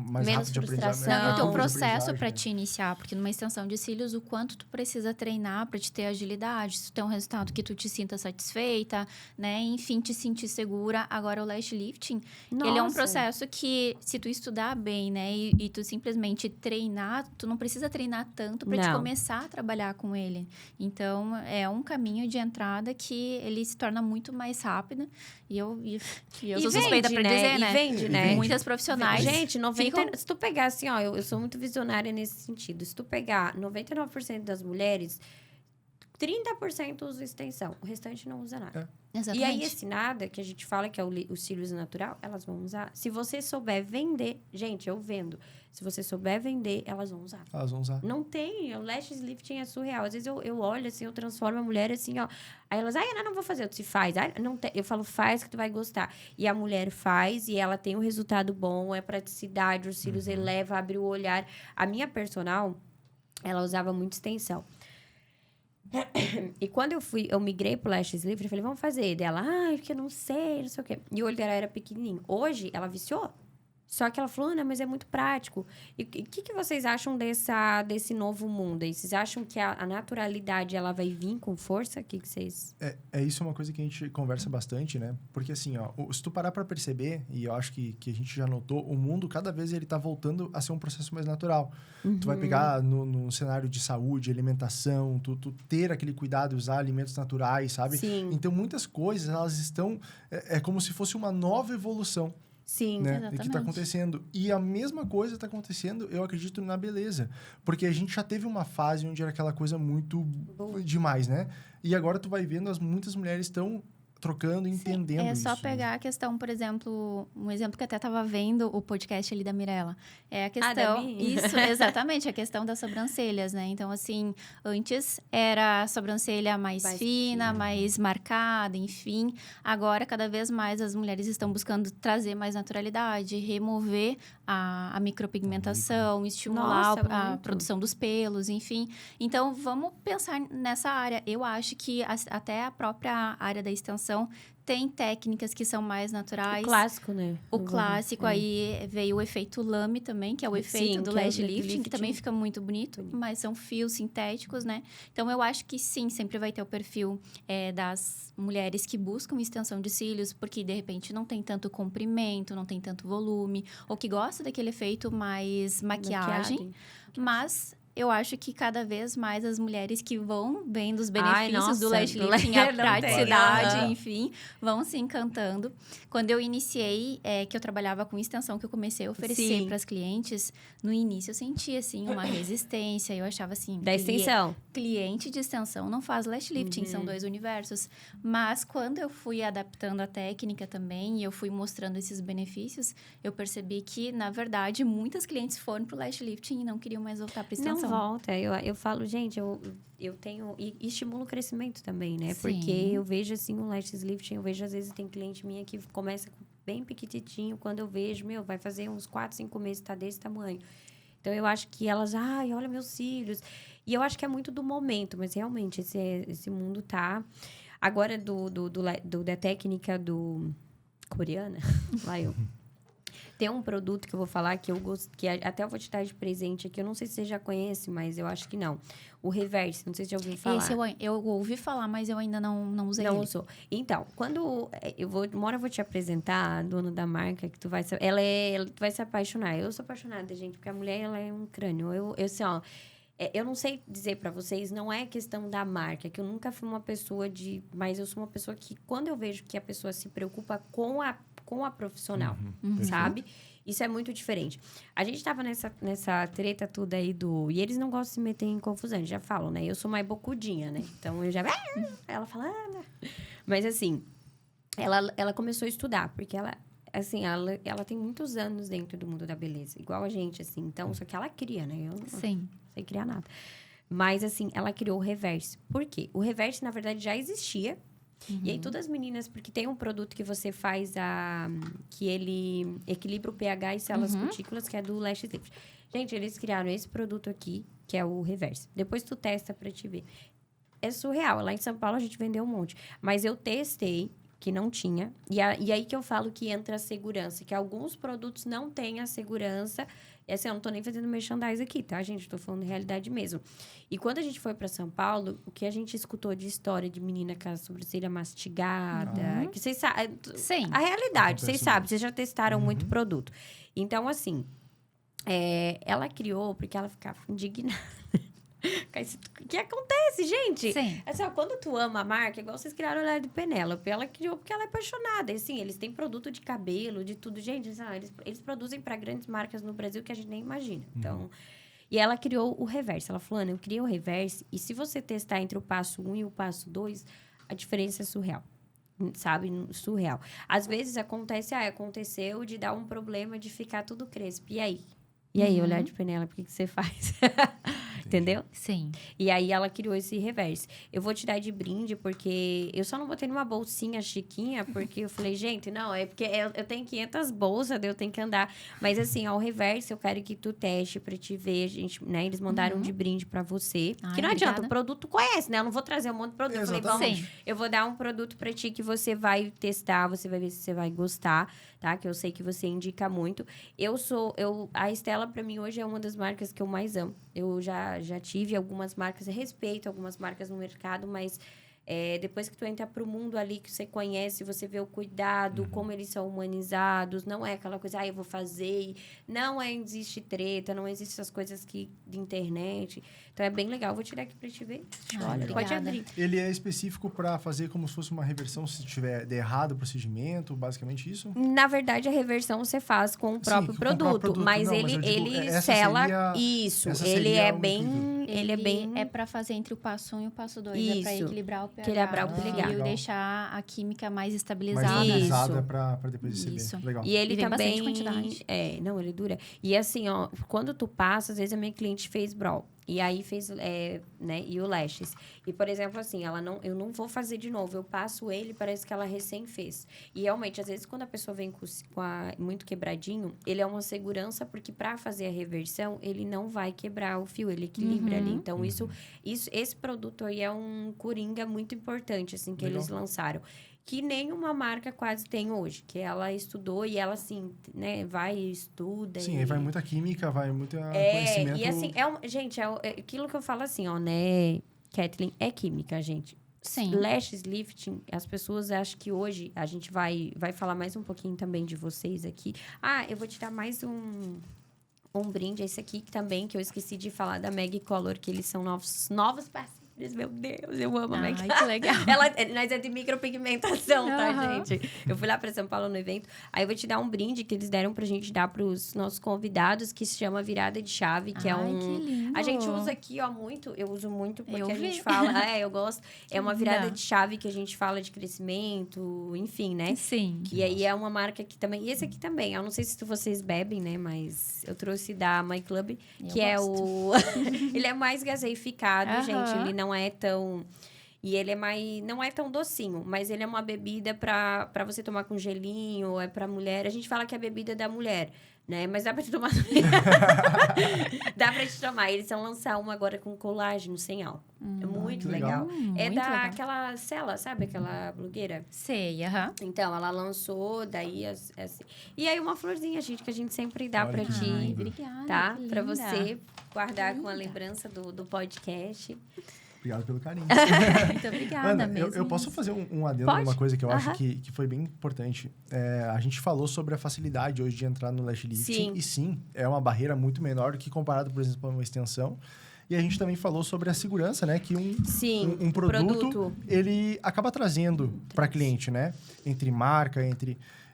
mais menos rápido de frustração. aprendizagem. Não, e tem um rápido de processo aprendizagem, para né? te iniciar, porque numa extensão de cílios, o quanto tu precisa treinar para te ter agilidade, se tu tem um resultado que tu te sinta satisfeita, né? Enfim, te sentir segura. Agora, o lash lifting, ele é um processo que, se tu estudar bem, né? E tu simplesmente treinar, tu não precisa treinar tanto para te começar a trabalhar com ele. Então, é um caminho de entrada que ele se torna muito mais rápido. E eu sou suspeita para dizer, né? E vende, né? Muitas profissionais. Gente, se tu pegar assim, ó, eu sou muito visionária nesse sentido. Se tu pegar 99% das mulheres, 30% usa extensão, o restante não usa nada. Exatamente. E aí, esse nada, que a gente fala que é o cílios natural, elas vão usar. Se você souber vender... Gente, eu vendo. Se você souber vender, elas vão usar. Elas vão usar. Não tem. O lashes lifting é surreal. Às vezes eu olho assim, eu transformo a mulher assim, ó. Aí elas, eu não vou fazer. Eu disse, faz. Não tem. Eu falo, faz que tu vai gostar. E a mulher faz e ela tem um resultado bom, é praticidade, os cílios eleva, abre o olhar. A minha personal, ela usava muito extensão. E quando eu migrei pro lashes lifting, eu falei, vamos fazer. Dela, porque eu não sei, não sei o quê. E o olho dela era pequenininho. Hoje, ela viciou. Só que ela falou, Ana, mas é muito prático. E o que vocês acham desse novo mundo aí? Vocês acham que a naturalidade, ela vai vir com força? O que vocês... Isso é uma coisa que a gente conversa bastante, né? Porque assim, ó, se tu parar pra perceber, e eu acho que a gente já notou, o mundo, cada vez, ele tá voltando a ser um processo mais natural. Tu vai pegar no cenário de saúde, alimentação, tu ter aquele cuidado, usar alimentos naturais, sabe? Sim. Então, muitas coisas, elas estão... É como se fosse uma nova evolução. Sim, né? exatamente. Que está acontecendo. E a mesma coisa está acontecendo, eu acredito, na beleza. Porque a gente já teve uma fase onde era aquela coisa muito demais, né? E agora tu vai vendo, muitas mulheres estão trocando, entendendo isso. É só pegar a questão, por exemplo, um exemplo que até estava vendo o podcast ali da Mirella. É a questão... Isso, exatamente, a questão das sobrancelhas, né? Então, assim, antes era a sobrancelha mais fina, mais marcada, enfim. Agora, cada vez mais, as mulheres estão buscando trazer mais naturalidade, remover a micropigmentação, estimular a produção dos pelos, enfim. Então, vamos pensar nessa área. Eu acho que até a própria área da extensão tem técnicas que são mais naturais. O clássico, né? O clássico, aí veio o efeito lame também, que é o efeito do lash lifting, que também fica muito bonito, mas são fios sintéticos, né? Então, eu acho que sim, sempre vai ter o perfil das mulheres que buscam extensão de cílios, porque, de repente, não tem tanto comprimento, não tem tanto volume, ou que gosta daquele efeito mais maquiagem. Mas... eu acho que cada vez mais as mulheres que vão vendo os benefícios do lash lifting, a praticidade, enfim, vão se encantando. Quando eu iniciei, que eu trabalhava com extensão, que eu comecei a oferecer para as clientes, no início eu sentia, assim, uma resistência. Eu achava assim... Da extensão. Cliente de extensão não faz lash lifting, são dois universos. Mas quando eu fui adaptando a técnica também, e eu fui mostrando esses benefícios, eu percebi que, na verdade, muitas clientes foram pro lash lifting e não queriam mais voltar para extensão. Não volta. Eu falo, gente, eu tenho... E estimulo o crescimento também, né? Sim. Porque eu vejo, assim, o lashes lifting, eu vejo, às vezes, tem cliente minha que começa bem pequititinho. Quando eu vejo, vai fazer uns 4, 5 meses, tá desse tamanho. Então, eu acho que elas... olha meus cílios. E eu acho que é muito do momento. Mas, realmente, esse mundo tá... Agora, da técnica coreana, lá eu... Tem um produto que eu vou falar que eu gosto, que até eu vou te dar de presente aqui. Eu não sei se você já conhece, mas eu acho que não. O Reverse, não sei se você já ouviu falar. Esse eu ouvi falar, mas eu ainda não usei ele. Não usou. Então, quando uma hora eu vou te apresentar a dona da marca, que tu vai... tu vai se apaixonar. Eu sou apaixonada, gente, porque a mulher, ela é um crânio. Eu assim, ó... eu não sei dizer pra vocês, não é questão da marca, que eu nunca fui uma pessoa mas eu sou uma pessoa que, quando eu vejo que a pessoa se preocupa com a profissional, sabe? Isso é muito diferente. A gente tava nessa treta toda aí e eles não gostam de se meter em confusão, eles já falam, né? Eu sou mais bocudinha, né? Então, eu já... Ela fala... Mas, assim, ela começou a estudar, porque ela... Assim, ela tem muitos anos dentro do mundo da beleza, igual a gente, assim. Então, só que ela cria, né? Sim. Não sei criar nada. Mas, assim, ela criou o Reverse. Por quê? O Reverse, na verdade, já existia. E aí, todas as meninas... Porque tem um produto que você faz que ele equilibra o pH e células cutículas, que é do Lash Lift. Gente, eles criaram esse produto aqui, que é o Reverse. Depois tu testa pra te ver. É surreal. Lá em São Paulo, a gente vendeu um monte. Mas eu testei, que não tinha. E aí que eu falo que entra a segurança. Que alguns produtos não têm a segurança. E assim, eu não tô nem fazendo merchandise aqui, tá, gente? Tô falando de realidade mesmo. E quando a gente foi pra São Paulo, o que a gente escutou de história de menina com a sobrancelha mastigada... Que vocês sabem... Sim. A realidade, vocês sabem. Vocês já testaram muito produto. Então, assim... ela criou porque ela ficava indignada. O que acontece, gente? Sim. Assim, ó, quando tu ama a marca, igual vocês criaram o Olhar de Penélope, ela criou porque ela é apaixonada. E, assim, eles têm produto de cabelo, de tudo. Gente, eles produzem para grandes marcas no Brasil que a gente nem imagina. Então... E ela criou o reverse. Ela falou, Ana, eu criei o reverse. E se você testar entre o passo 1 e o passo 2, a diferença é surreal. Sabe? Surreal. Às vezes aconteceu de dar um problema de ficar tudo crespo. E aí? E aí, olhar de Penela, por que você faz? Entendeu? Sim. E aí, ela criou esse reverse. Eu vou te dar de brinde, porque... Eu só não botei numa bolsinha chiquinha, porque eu falei, gente, não, é porque eu tenho 500 bolsas, daí eu tenho que andar. Mas, assim, ao reverse, eu quero que tu teste pra te ver. Gente, né? Eles mandaram de brinde pra você. Ai, que não adianta, obrigada. o produto conhece, né? Eu não vou trazer um monte de produto. Eu falei, vamos, eu vou dar um produto pra ti que você vai testar, você vai ver se você vai gostar, tá? Que eu sei que você indica muito. A Stella, pra mim, hoje é uma das marcas que eu mais amo. Eu já tive algumas marcas, respeito algumas marcas no mercado, mas depois que tu entra pro mundo ali, que você conhece, você vê o cuidado, como eles são humanizados, não é aquela coisa, eu vou fazer, não existe treta, não existe essas coisas de internet. Então, é bem legal. Vou tirar aqui pra te ver. Olha, pode abrir. Ele é específico para fazer como se fosse uma reversão, se tiver de errado o procedimento, basicamente isso? Na verdade, a reversão você faz com o próprio produto, mas ele sela isso. Ele é bem... Ele é bem... É para fazer entre o passo 1 e o passo 2. É para equilibrar o pH. Equilibrar o pH. E deixar a química mais estabilizada. Mais estabilizada para depois receber. Isso. Legal. E ele vem também... bastante quantidade. Não, ele dura. E assim, ó, quando tu passa, às vezes a minha cliente fez Brawl. E aí fez, né, e o Lashes. E, por exemplo, assim, eu não vou fazer de novo. Eu passo ele, parece que ela recém fez. E, realmente, às vezes, quando a pessoa vem muito quebradinho, ele é uma segurança, porque para fazer a reversão, ele não vai quebrar o fio, ele equilibra ali. Então, esse produto aí é um coringa muito importante, assim, que eles lançaram. Que nenhuma marca quase tem hoje. Que ela estudou e ela, assim, né, vai e estuda. Sim, aí vai muita química, vai muito conhecimento. E assim, gente, aquilo que eu falo assim, ó, né, Kathleen, é química, gente. Sim. Lashes lifting, as pessoas acham que hoje a gente vai falar mais um pouquinho também de vocês aqui. Eu vou te dar mais um brinde, esse aqui também, que eu esqueci de falar da Meg Color, que eles são novos parceiros. Meu Deus, eu amo a Meg. Ai, que legal. Nós é de micropigmentação, tá, gente? Eu fui lá pra São Paulo no evento. Aí eu vou te dar um brinde que eles deram pra gente dar pros nossos convidados, que se chama Virada de Chave, que é um... que lindo. A gente usa aqui, ó, muito. Eu uso muito porque a gente fala... eu gosto. É uma virada de chave que a gente fala de crescimento, enfim, né? Sim. E aí é uma marca que também... E esse aqui também. Eu não sei se vocês bebem, né? Mas eu trouxe da My Club, que é o... Ele é mais gaseificado, gente. Ele não é tão... E ele não é tão docinho, mas ele é uma bebida pra você tomar com gelinho, é pra mulher. A gente fala que é a bebida da mulher, né? Mas dá pra te tomar. Dá pra te tomar. Eles vão lançar uma agora com colágeno sem álcool. É muito legal. É muito legal. aquela Cela, sabe? Aquela blogueira. Sei, Então, ela lançou, daí... assim. E aí, uma florzinha, gente, que a gente sempre dá pra ti. Ai, obrigada. Tá? Que Pra linda. você guardar com a lembrança do podcast. Obrigado pelo carinho. Muito obrigada Ana, mesmo. eu posso fazer um adendo Pode? numa coisa que eu acho que foi bem importante. A gente falou sobre a facilidade hoje de entrar no lash lifting. Sim. E sim, é uma barreira muito menor do que comparado, por exemplo, a uma extensão. E a gente também falou sobre a segurança, né? Que um produto, ele acaba trazendo para cliente, né? Entre marca,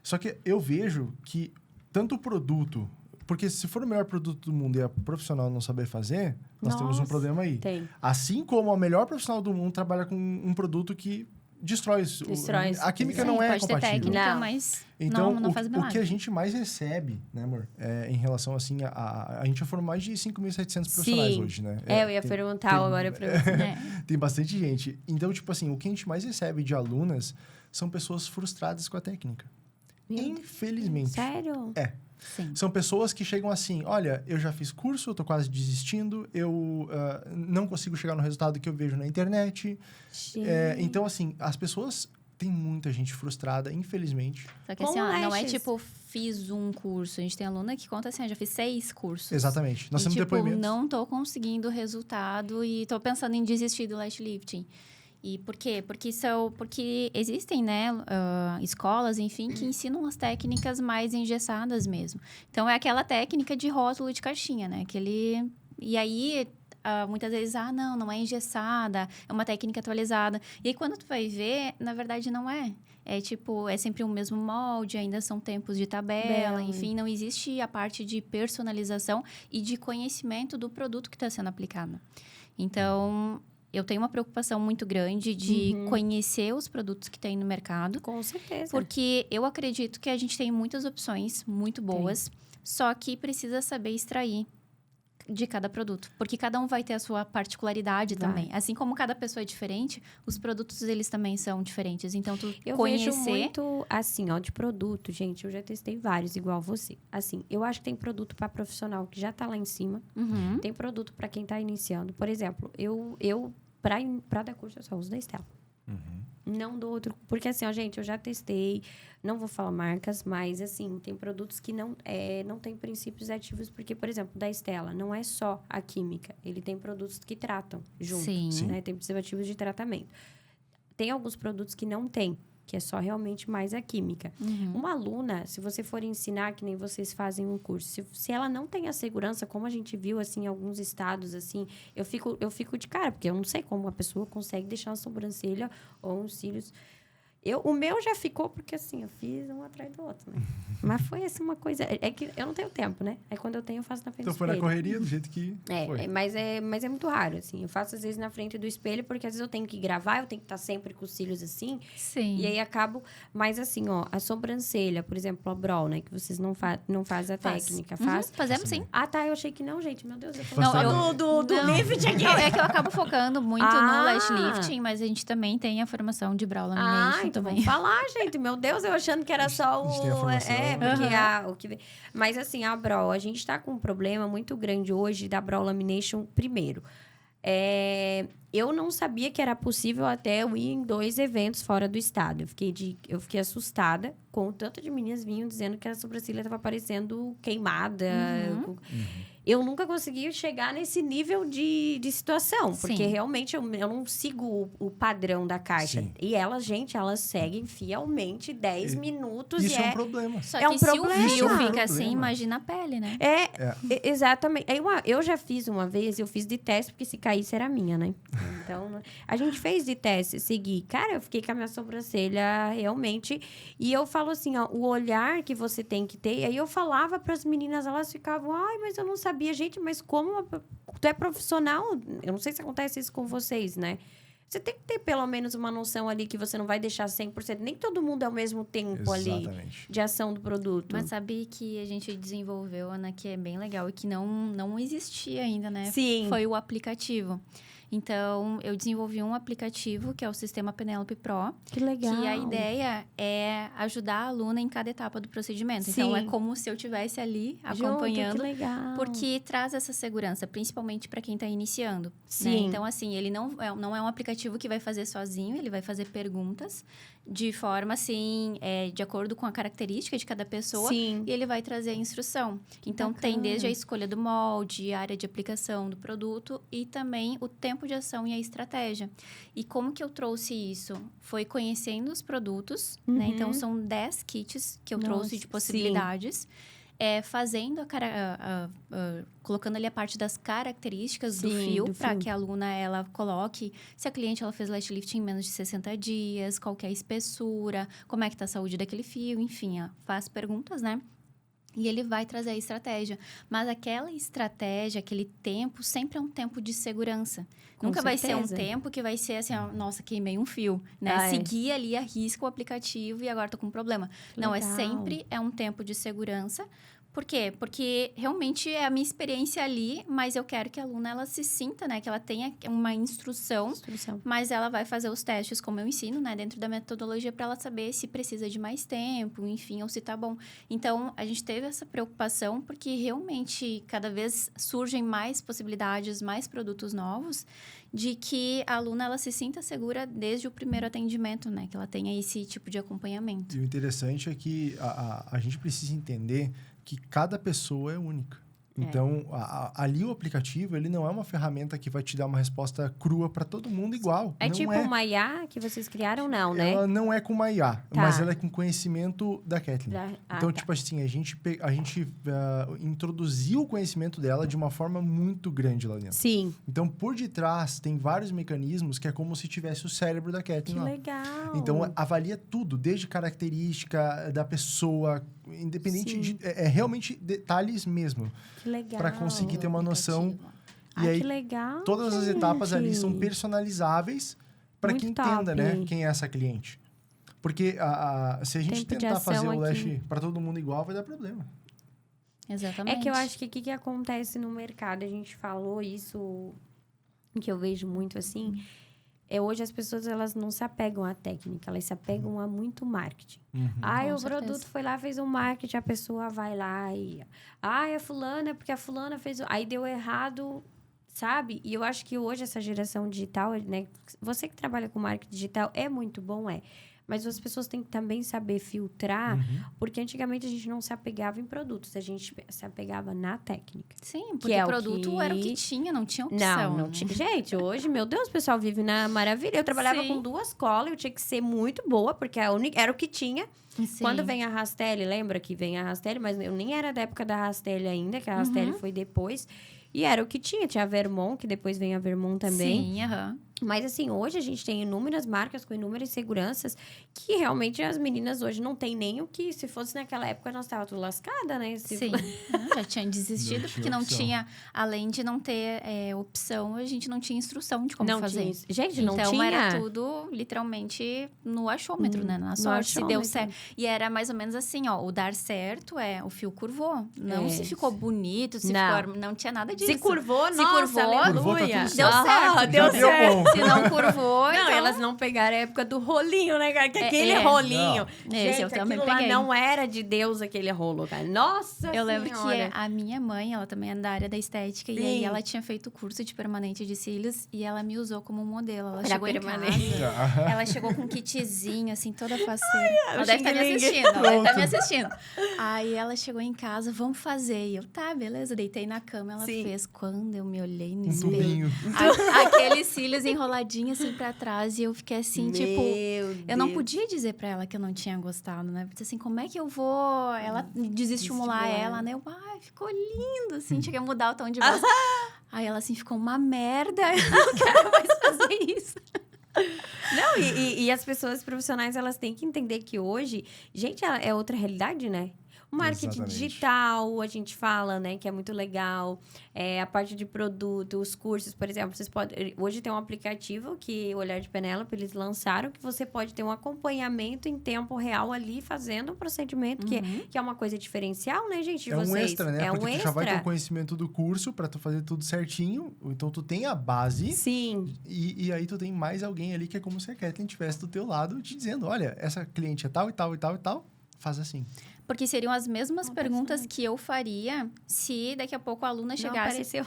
Só que eu vejo que tanto o produto... Porque se for o melhor produto do mundo e a profissional não saber fazer, nós temos um problema aí. Tem. Assim como a melhor profissional do mundo trabalha com um produto que destrói. A química não é pode ter compatível. técnica, Não. mas Então, não faz o milagre. que a gente mais recebe, né, amor? Em relação, assim, a gente já formou mais de 5.700 profissionais hoje, né? Eu ia perguntar agora pra você. Tem bastante gente. Então, tipo assim, o que a gente mais recebe de alunas são pessoas frustradas com a técnica. Infelizmente. Sério? Sim. São pessoas que chegam assim, olha, eu já fiz curso, eu tô quase desistindo, eu não consigo chegar no resultado que eu vejo na internet. Então, assim, as pessoas... Tem muita gente frustrada, infelizmente. Só que Com assim, ó, não é lashes. tipo, fiz um curso. A gente tem aluna que conta assim, já fiz 6 cursos. Exatamente. Nós temos tipo, depoimentos. não tô conseguindo resultado e tô pensando em desistir do lash lifting. E por quê? Porque existem, né, escolas, enfim, que ensinam as técnicas mais engessadas mesmo. Então, é aquela técnica de rótulo de caixinha, né? E aí, muitas vezes, não é engessada, é uma técnica atualizada. E aí, quando tu vai ver, na verdade, não é. É sempre o mesmo molde, ainda são tempos de tabela, enfim, não existe a parte de personalização e de conhecimento do produto que está sendo aplicado. Então, eu tenho uma preocupação muito grande de conhecer os produtos que tem no mercado. Com certeza. Porque eu acredito que a gente tem muitas opções muito boas, só que precisa saber extrair de cada produto. Porque cada um vai ter a sua particularidade também. Assim como cada pessoa é diferente, os produtos, eles também são diferentes. Então, eu vejo muito, assim, de produto, gente. Eu já testei vários, igual você. Assim, eu acho que tem produto para profissional que já tá lá em cima. Tem produto para quem tá iniciando. Por exemplo, eu pra dar curso, eu só uso da Stella. Não do outro. Porque assim, gente, eu já testei. Não vou falar marcas, mas assim, tem produtos que não tem princípios ativos. Porque, por exemplo, da Stella, não é só a química. Ele tem produtos que tratam junto. Sim. Né? Tem princípios ativos de tratamento. Tem alguns produtos que não tem, que é só realmente mais a química. Uma aluna, se você for ensinar, que nem vocês fazem um curso, se ela não tem a segurança, como a gente viu, assim, em alguns estados, assim, eu fico de cara, porque eu não sei como a pessoa consegue deixar uma sobrancelha ou uns cílios. O meu já ficou, porque assim, eu fiz um atrás do outro, né? Mas foi assim uma coisa... É que eu não tenho tempo, né? Aí quando eu tenho, eu faço na frente do espelho. Então foi na correria, do jeito que foi. Mas é muito raro, assim. Eu faço às vezes na frente do espelho, porque às vezes eu tenho que gravar, eu tenho que estar sempre com os cílios assim. Sim. E aí acabo... Mas assim, a sobrancelha, por exemplo, a brow, né? Que vocês não fazem a técnica. Fazemos sim. Ah, tá. Eu achei que não, gente. Meu Deus, eu tô do lift aqui. Não, é que eu acabo focando muito no lash lifting, mas a gente também tem a formação de brow lamination então também. vamos falar, gente. Meu Deus, eu achando que era só A gente tem a formação. porque o que... Mas assim, a brow, a gente tá com um problema muito grande hoje da brow lamination primeiro. Eu não sabia que era possível até eu ir em 2 eventos fora do estado. Eu fiquei assustada com o tanto de meninas vinham dizendo que a sobrancelha estava parecendo queimada. Eu nunca consegui chegar nesse nível de situação. Porque realmente eu não sigo o padrão da caixa. Sim. E elas seguem fielmente 10 minutos. Isso é um problema. Só É que um se problema. o fio Isso é um fica assim, problema. imagina a pele, né? Exatamente. Eu já fiz uma vez, eu fiz de teste, porque se caísse era minha, né? Então, a gente fez de teste, segui. Cara, eu fiquei com a minha sobrancelha realmente. E eu falo assim, o olhar que você tem que ter. Aí eu falava para as meninas, elas ficavam, mas eu não sabia, gente, mas como tu é profissional? Eu não sei se acontece isso com vocês, né? Você tem que ter pelo menos uma noção ali que você não vai deixar 100%. Nem todo mundo é ao mesmo tempo ali de ação do produto. Mas sabe que a gente desenvolveu, Ana, que é bem legal e que não existia ainda, né? Sim. Foi o aplicativo. Então, eu desenvolvi um aplicativo, que é o Sistema Penélope Pro. Que legal. Que a ideia é ajudar a aluna em cada etapa do procedimento. Sim. Então, é como se eu estivesse ali acompanhando. Que legal. Porque traz essa segurança, principalmente para quem está iniciando. Sim. Né? Então, assim, ele não é um aplicativo que vai fazer sozinho, ele vai fazer perguntas de forma, assim, de acordo com a característica de cada pessoa. Sim. E ele vai trazer a instrução. Então, tem desde a escolha do molde, a área de aplicação do produto e também o tempo de ação e a estratégia. E como que eu trouxe isso? Foi conhecendo os produtos, né? Então, são 10 kits que eu trouxe de possibilidades. Fazendo colocando ali a parte das características do fio, para que a aluna ela coloque se a cliente ela fez lash lift em menos de 60 dias, qual que é a espessura, como é que tá a saúde daquele fio, enfim, faz perguntas, né? E ele vai trazer a estratégia. Mas aquela estratégia, aquele tempo, sempre é um tempo de segurança. Nunca vai ser um tempo que vai ser assim, nossa, queimei um fio, né? Seguir ali, arrisca o aplicativo e agora tô com um problema. Não, sempre um tempo de segurança. Por quê? Porque realmente é a minha experiência ali, mas eu quero que a aluna ela se sinta, né? Que ela tenha uma instrução. Mas ela vai fazer os testes como eu ensino, né? Dentro da metodologia para ela saber se precisa de mais tempo, enfim, ou se tá bom. Então, a gente teve essa preocupação porque realmente cada vez surgem mais possibilidades, mais produtos novos, de que a aluna ela se sinta segura desde o primeiro atendimento, né? Que ela tenha esse tipo de acompanhamento. E o interessante é que a gente precisa entender que cada pessoa é única. Então, ali o aplicativo, ele não é uma ferramenta que vai te dar uma resposta crua para todo mundo igual. É não tipo uma IA que vocês criaram, não, né? Ela não é com uma IA, Tá. mas ela é com conhecimento da Kathleen. Então, tá. tipo assim, a gente introduziu o conhecimento dela de uma forma muito grande lá dentro. Sim. Então, por detrás, tem vários mecanismos que é como se tivesse o cérebro da Kathleen Que lá. legal. Então, avalia tudo, desde característica da pessoa, independente Sim. de... É realmente detalhes mesmo. Que legal. Para conseguir ter uma noção. Aplicativo. E aí, que legal, todas as etapas ali são gente. personalizáveis para Muito que entenda, top. né, quem é essa cliente. Porque se a gente Tempo de tentar ação fazer o aqui. Lash para todo mundo igual, vai dar problema. Exatamente. É que eu acho que o que acontece no mercado, a gente falou isso, que eu vejo muito assim, hoje as pessoas elas não se apegam à técnica, elas se apegam a muito marketing. Com O certeza. produto foi lá, fez um marketing, a pessoa vai lá e... é fulana, porque a fulana fez... Aí deu errado, sabe? E eu acho que hoje essa geração digital, né? Você que trabalha com marketing digital, é muito bom, Mas as pessoas têm que também saber filtrar, porque antigamente a gente não se apegava em produtos, a gente se apegava na técnica. Sim, porque é o o produto que- era o que tinha, não tinha opção. Não tinha. Gente, hoje, meu Deus, o pessoal vive na maravilha. Eu trabalhava Sim. com 2 colas, eu tinha que ser muito boa, porque era o que tinha. Sim. Quando vem a Rastelli, lembra que vem a Rastelli, mas eu nem era da época da Rastelli ainda, que a Rastelli foi depois. E era o que tinha. Tinha a Vermont, que depois vem a Vermont também. Sim, aham. Mas assim, hoje a gente tem inúmeras marcas com inúmeras seguranças que realmente as meninas hoje não tem nem o que... Se fosse naquela época, nós tava tudo lascada, né? Sim. Já tinha desistido, Não tinha porque não opção. tinha... Além de não ter opção, a gente não tinha instrução de como Não fazer. tinha. Gente, não então, tinha. era tudo, literalmente, no achômetro, né? Na sorte, se deu achômetro. certo. E era mais ou menos assim, ó. O dar certo o fio curvou. Não se ficou bonito, se Não. ficou... Não tinha nada disso. Se curvou, Se nossa, curvou, aleluia. curvou, tá tudo Deu certo. certo. Deu Já deu certo. bom. Se não curvou, Não, então... elas não pegaram a época do rolinho, né, cara? Que aquele é. rolinho. Não. Esse eu Gente, também aquilo lá peguei. não era de Deus, aquele rolo, cara. Nossa Eu lembro Senhora. que a minha mãe, ela também é da área da estética. E Sim. aí, ela tinha feito curso de permanente de cílios. E ela me usou como modelo. Ela Pra chegou em permanente. casa. Ela chegou com um kitzinho, assim, toda faceira. Ela deve estar me xing-ling. assistindo. Ela deve estar me assistindo. Aí, ela chegou em casa, vamos fazer. E eu, tá, beleza. Deitei na cama, ela Sim. fez. Quando eu me olhei no Um espelho... tubinho. Aqueles cílios enroladinhos, assim, pra trás. E eu fiquei assim, Meu tipo... Eu não Deus. podia dizer pra ela que eu não tinha gostado, né? Porque assim, como é que eu vou ela desestimular ela, né? Eu, ficou lindo, assim, tinha que mudar o tom de voz. Aí ela assim, ficou uma merda, eu não quero mais fazer isso. Não, e as pessoas profissionais, elas têm que entender que hoje, gente, é outra realidade, né? O marketing Exatamente. digital, a gente fala, né, que é muito legal. A parte de produto, os cursos, por exemplo, vocês podem... Hoje tem um aplicativo que o Olhar de Penélope, eles lançaram, que você pode ter um acompanhamento em tempo real ali, fazendo um procedimento, que é uma coisa diferencial, né, gente, de É um vocês. extra, né? É Porque um tu extra. já vai ter o conhecimento do curso para tu fazer tudo certinho. Então, tu tem a base. Sim. E aí, tu tem mais alguém ali que é como se a Kathleen estivesse do teu lado te dizendo, olha, essa cliente é tal e tal e tal e tal. Faz assim. Porque seriam as mesmas perguntas que eu faria se daqui a pouco a aluna Não chegasse... apareceu.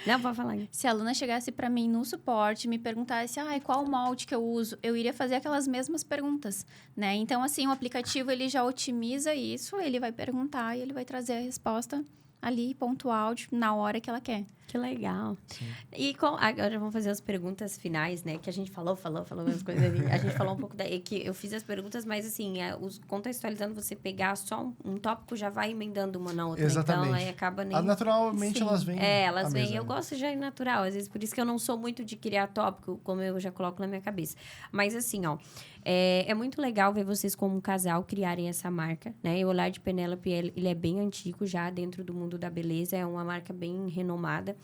Não, pode falar. Se a aluna chegasse pra mim no suporte, me perguntasse, qual molde que eu uso, eu iria fazer aquelas mesmas perguntas, né? Então, assim, o aplicativo, ele já otimiza isso, ele vai perguntar e ele vai trazer a resposta ali, pontual, na hora que ela quer. Que legal. Sim. E agora vamos fazer as perguntas finais, né? Que a gente falou umas coisas ali. A gente falou um pouco que eu fiz as perguntas, mas assim, contextualizando, você pegar só um tópico, já vai emendando uma na outra. Exatamente. Então, aí acaba nem... Naturalmente, Sim. elas vêm elas à vêm. mesa, Eu né? gosto já de natural. Às vezes, por isso que eu não sou muito de criar tópico, como eu já coloco na minha cabeça. Mas assim, ó... É muito legal ver vocês como um casal criarem essa marca, né? O Olhar de Penélope, ele é bem antigo já dentro do mundo da beleza. É uma marca bem renomada.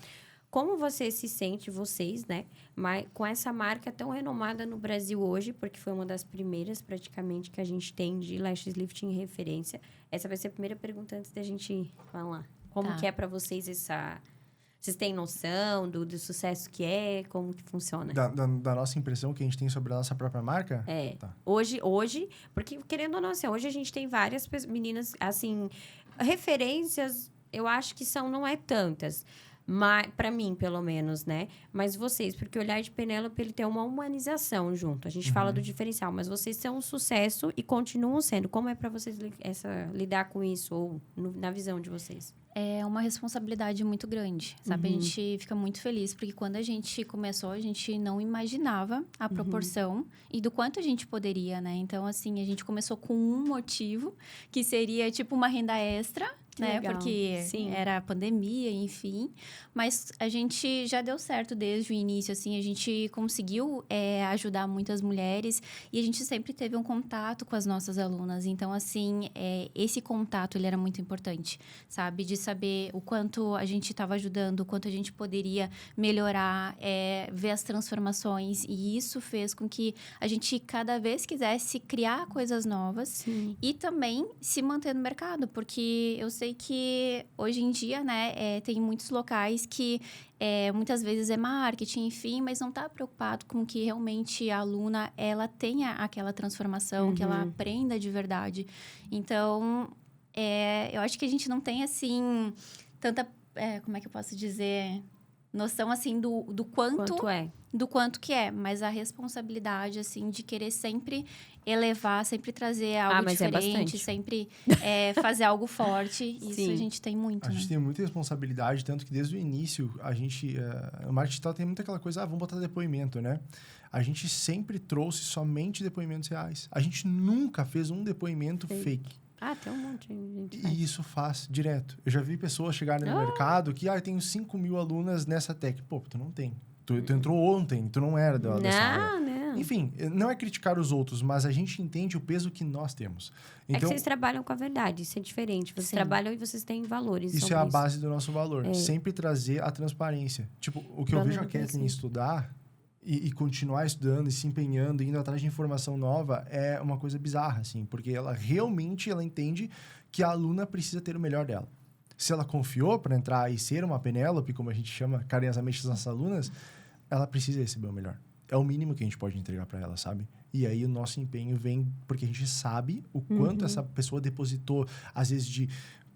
Como você se sente, vocês, né? Mas com essa marca tão renomada no Brasil hoje, porque foi uma das primeiras, praticamente, que a gente tem de lashes lifting em referência. Essa vai ser a primeira pergunta antes da gente falar. Como Tá. que é para vocês essa... Vocês têm noção do sucesso que é? Como que funciona? Da nossa impressão que a gente tem sobre a nossa própria marca? Tá. Hoje, porque querendo ou não, assim, hoje a gente tem várias meninas, assim, referências, eu acho que não é tantas. Para mim, pelo menos, né? Mas vocês, porque o Olhar de Penélope, ele tem uma humanização junto. A gente fala do diferencial, mas vocês são um sucesso e continuam sendo. Como é para vocês lidar com isso, ou na visão de vocês? É uma responsabilidade muito grande, sabe? A gente fica muito feliz, porque quando a gente começou, a gente não imaginava a proporção e do quanto a gente poderia, né? Então, assim, a gente começou com um motivo, que seria, tipo, uma renda extra, né? Legal. Porque Sim. era a pandemia, enfim. Mas a gente já deu certo desde o início, assim. A gente conseguiu ajudar muitas mulheres e a gente sempre teve um contato com as nossas alunas. Então, assim, esse contato, ele era muito importante, sabe? De saber o quanto a gente estava ajudando, o quanto a gente poderia melhorar, ver as transformações. E isso fez com que a gente cada vez quisesse criar coisas novas. Sim. E também se manter no mercado, porque eu sei que hoje em dia, né, tem muitos locais que muitas vezes é marketing, enfim, mas não está preocupado com que realmente a aluna, ela tenha aquela transformação, que ela aprenda de verdade. Então, eu acho que a gente não tem, assim, tanta, como é que eu posso dizer, noção, assim, do quanto é. Do quanto que é, mas a responsabilidade, assim, de querer sempre elevar, sempre trazer algo diferente, sempre fazer algo forte. Isso Sim. a gente tem muito, A gente tem muita responsabilidade, tanto que desde o início, a gente... o marketing digital tem muito aquela coisa, vamos botar depoimento, né? A gente sempre trouxe somente depoimentos reais. A gente nunca fez um depoimento fake. Tem um monte de gente. E isso faz direto. Eu já vi pessoas chegarem no mercado que, eu tenho 5 mil alunas nessa tech. Pô, tu não tem. Tu entrou ontem, tu não era dessa área. Não. Enfim, não é criticar os outros, mas a gente entende o peso que nós temos. Então, que vocês trabalham com a verdade, isso é diferente. Vocês trabalham e vocês têm valores. Isso é a base do nosso valor. Sempre trazer a transparência. Tipo, o que eu vejo a Kathleen estudar e continuar estudando e se empenhando, indo atrás de informação nova, é uma coisa bizarra, assim. Porque ela realmente entende que a aluna precisa ter o melhor dela. Se ela confiou para entrar e ser uma Penélope, como a gente chama carinhosamente as nossas alunas, ela precisa receber o melhor. É o mínimo que a gente pode entregar para ela, sabe? E aí o nosso empenho vem porque a gente sabe o quanto essa pessoa depositou, às vezes de...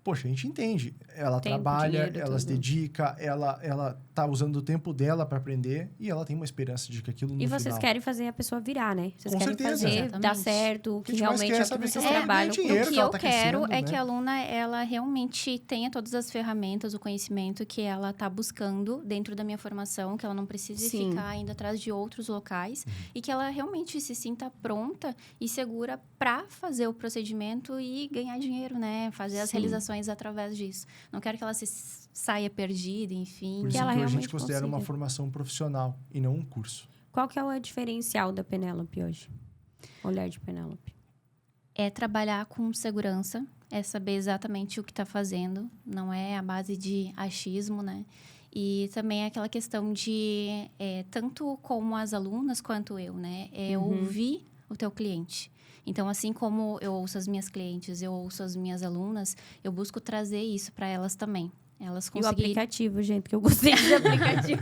Poxa, a gente entende. Ela Tempo, trabalha, dinheiro, ela se tudo. dedica, ela tá usando o tempo dela para aprender e ela tem uma esperança de que aquilo no E vocês final... querem fazer a pessoa virar, né? Vocês Com querem certeza. fazer, Exatamente. dar certo, O que que a gente mais realmente quer é é o que saber que vocês ela ganha trabalham. dinheiro. O que que ela eu tá quero crescendo, é né? que a aluna, ela realmente tenha todas as ferramentas, o conhecimento que ela está buscando dentro da minha formação, que ela não precise Sim. ficar indo atrás de outros locais e que ela realmente se sinta pronta e segura para fazer o procedimento e ganhar dinheiro, né? Fazer as Sim. realizações através disso. Não quero que ela se saia perdida, enfim. Por isso ela que hoje a gente realmente considera uma consiga. formação profissional e não um curso. Qual que é o diferencial da Penélope hoje? Olhar de Penélope. É trabalhar com segurança, é saber exatamente o que está fazendo, não é a base de achismo, né? E também é aquela questão de, tanto como as alunas quanto eu, né? Ouvir o teu cliente. Então, assim como eu ouço as minhas clientes, eu ouço as minhas alunas, eu busco trazer isso para elas também. Elas E o conseguirem... aplicativo, gente, que eu gostei desse aplicativo.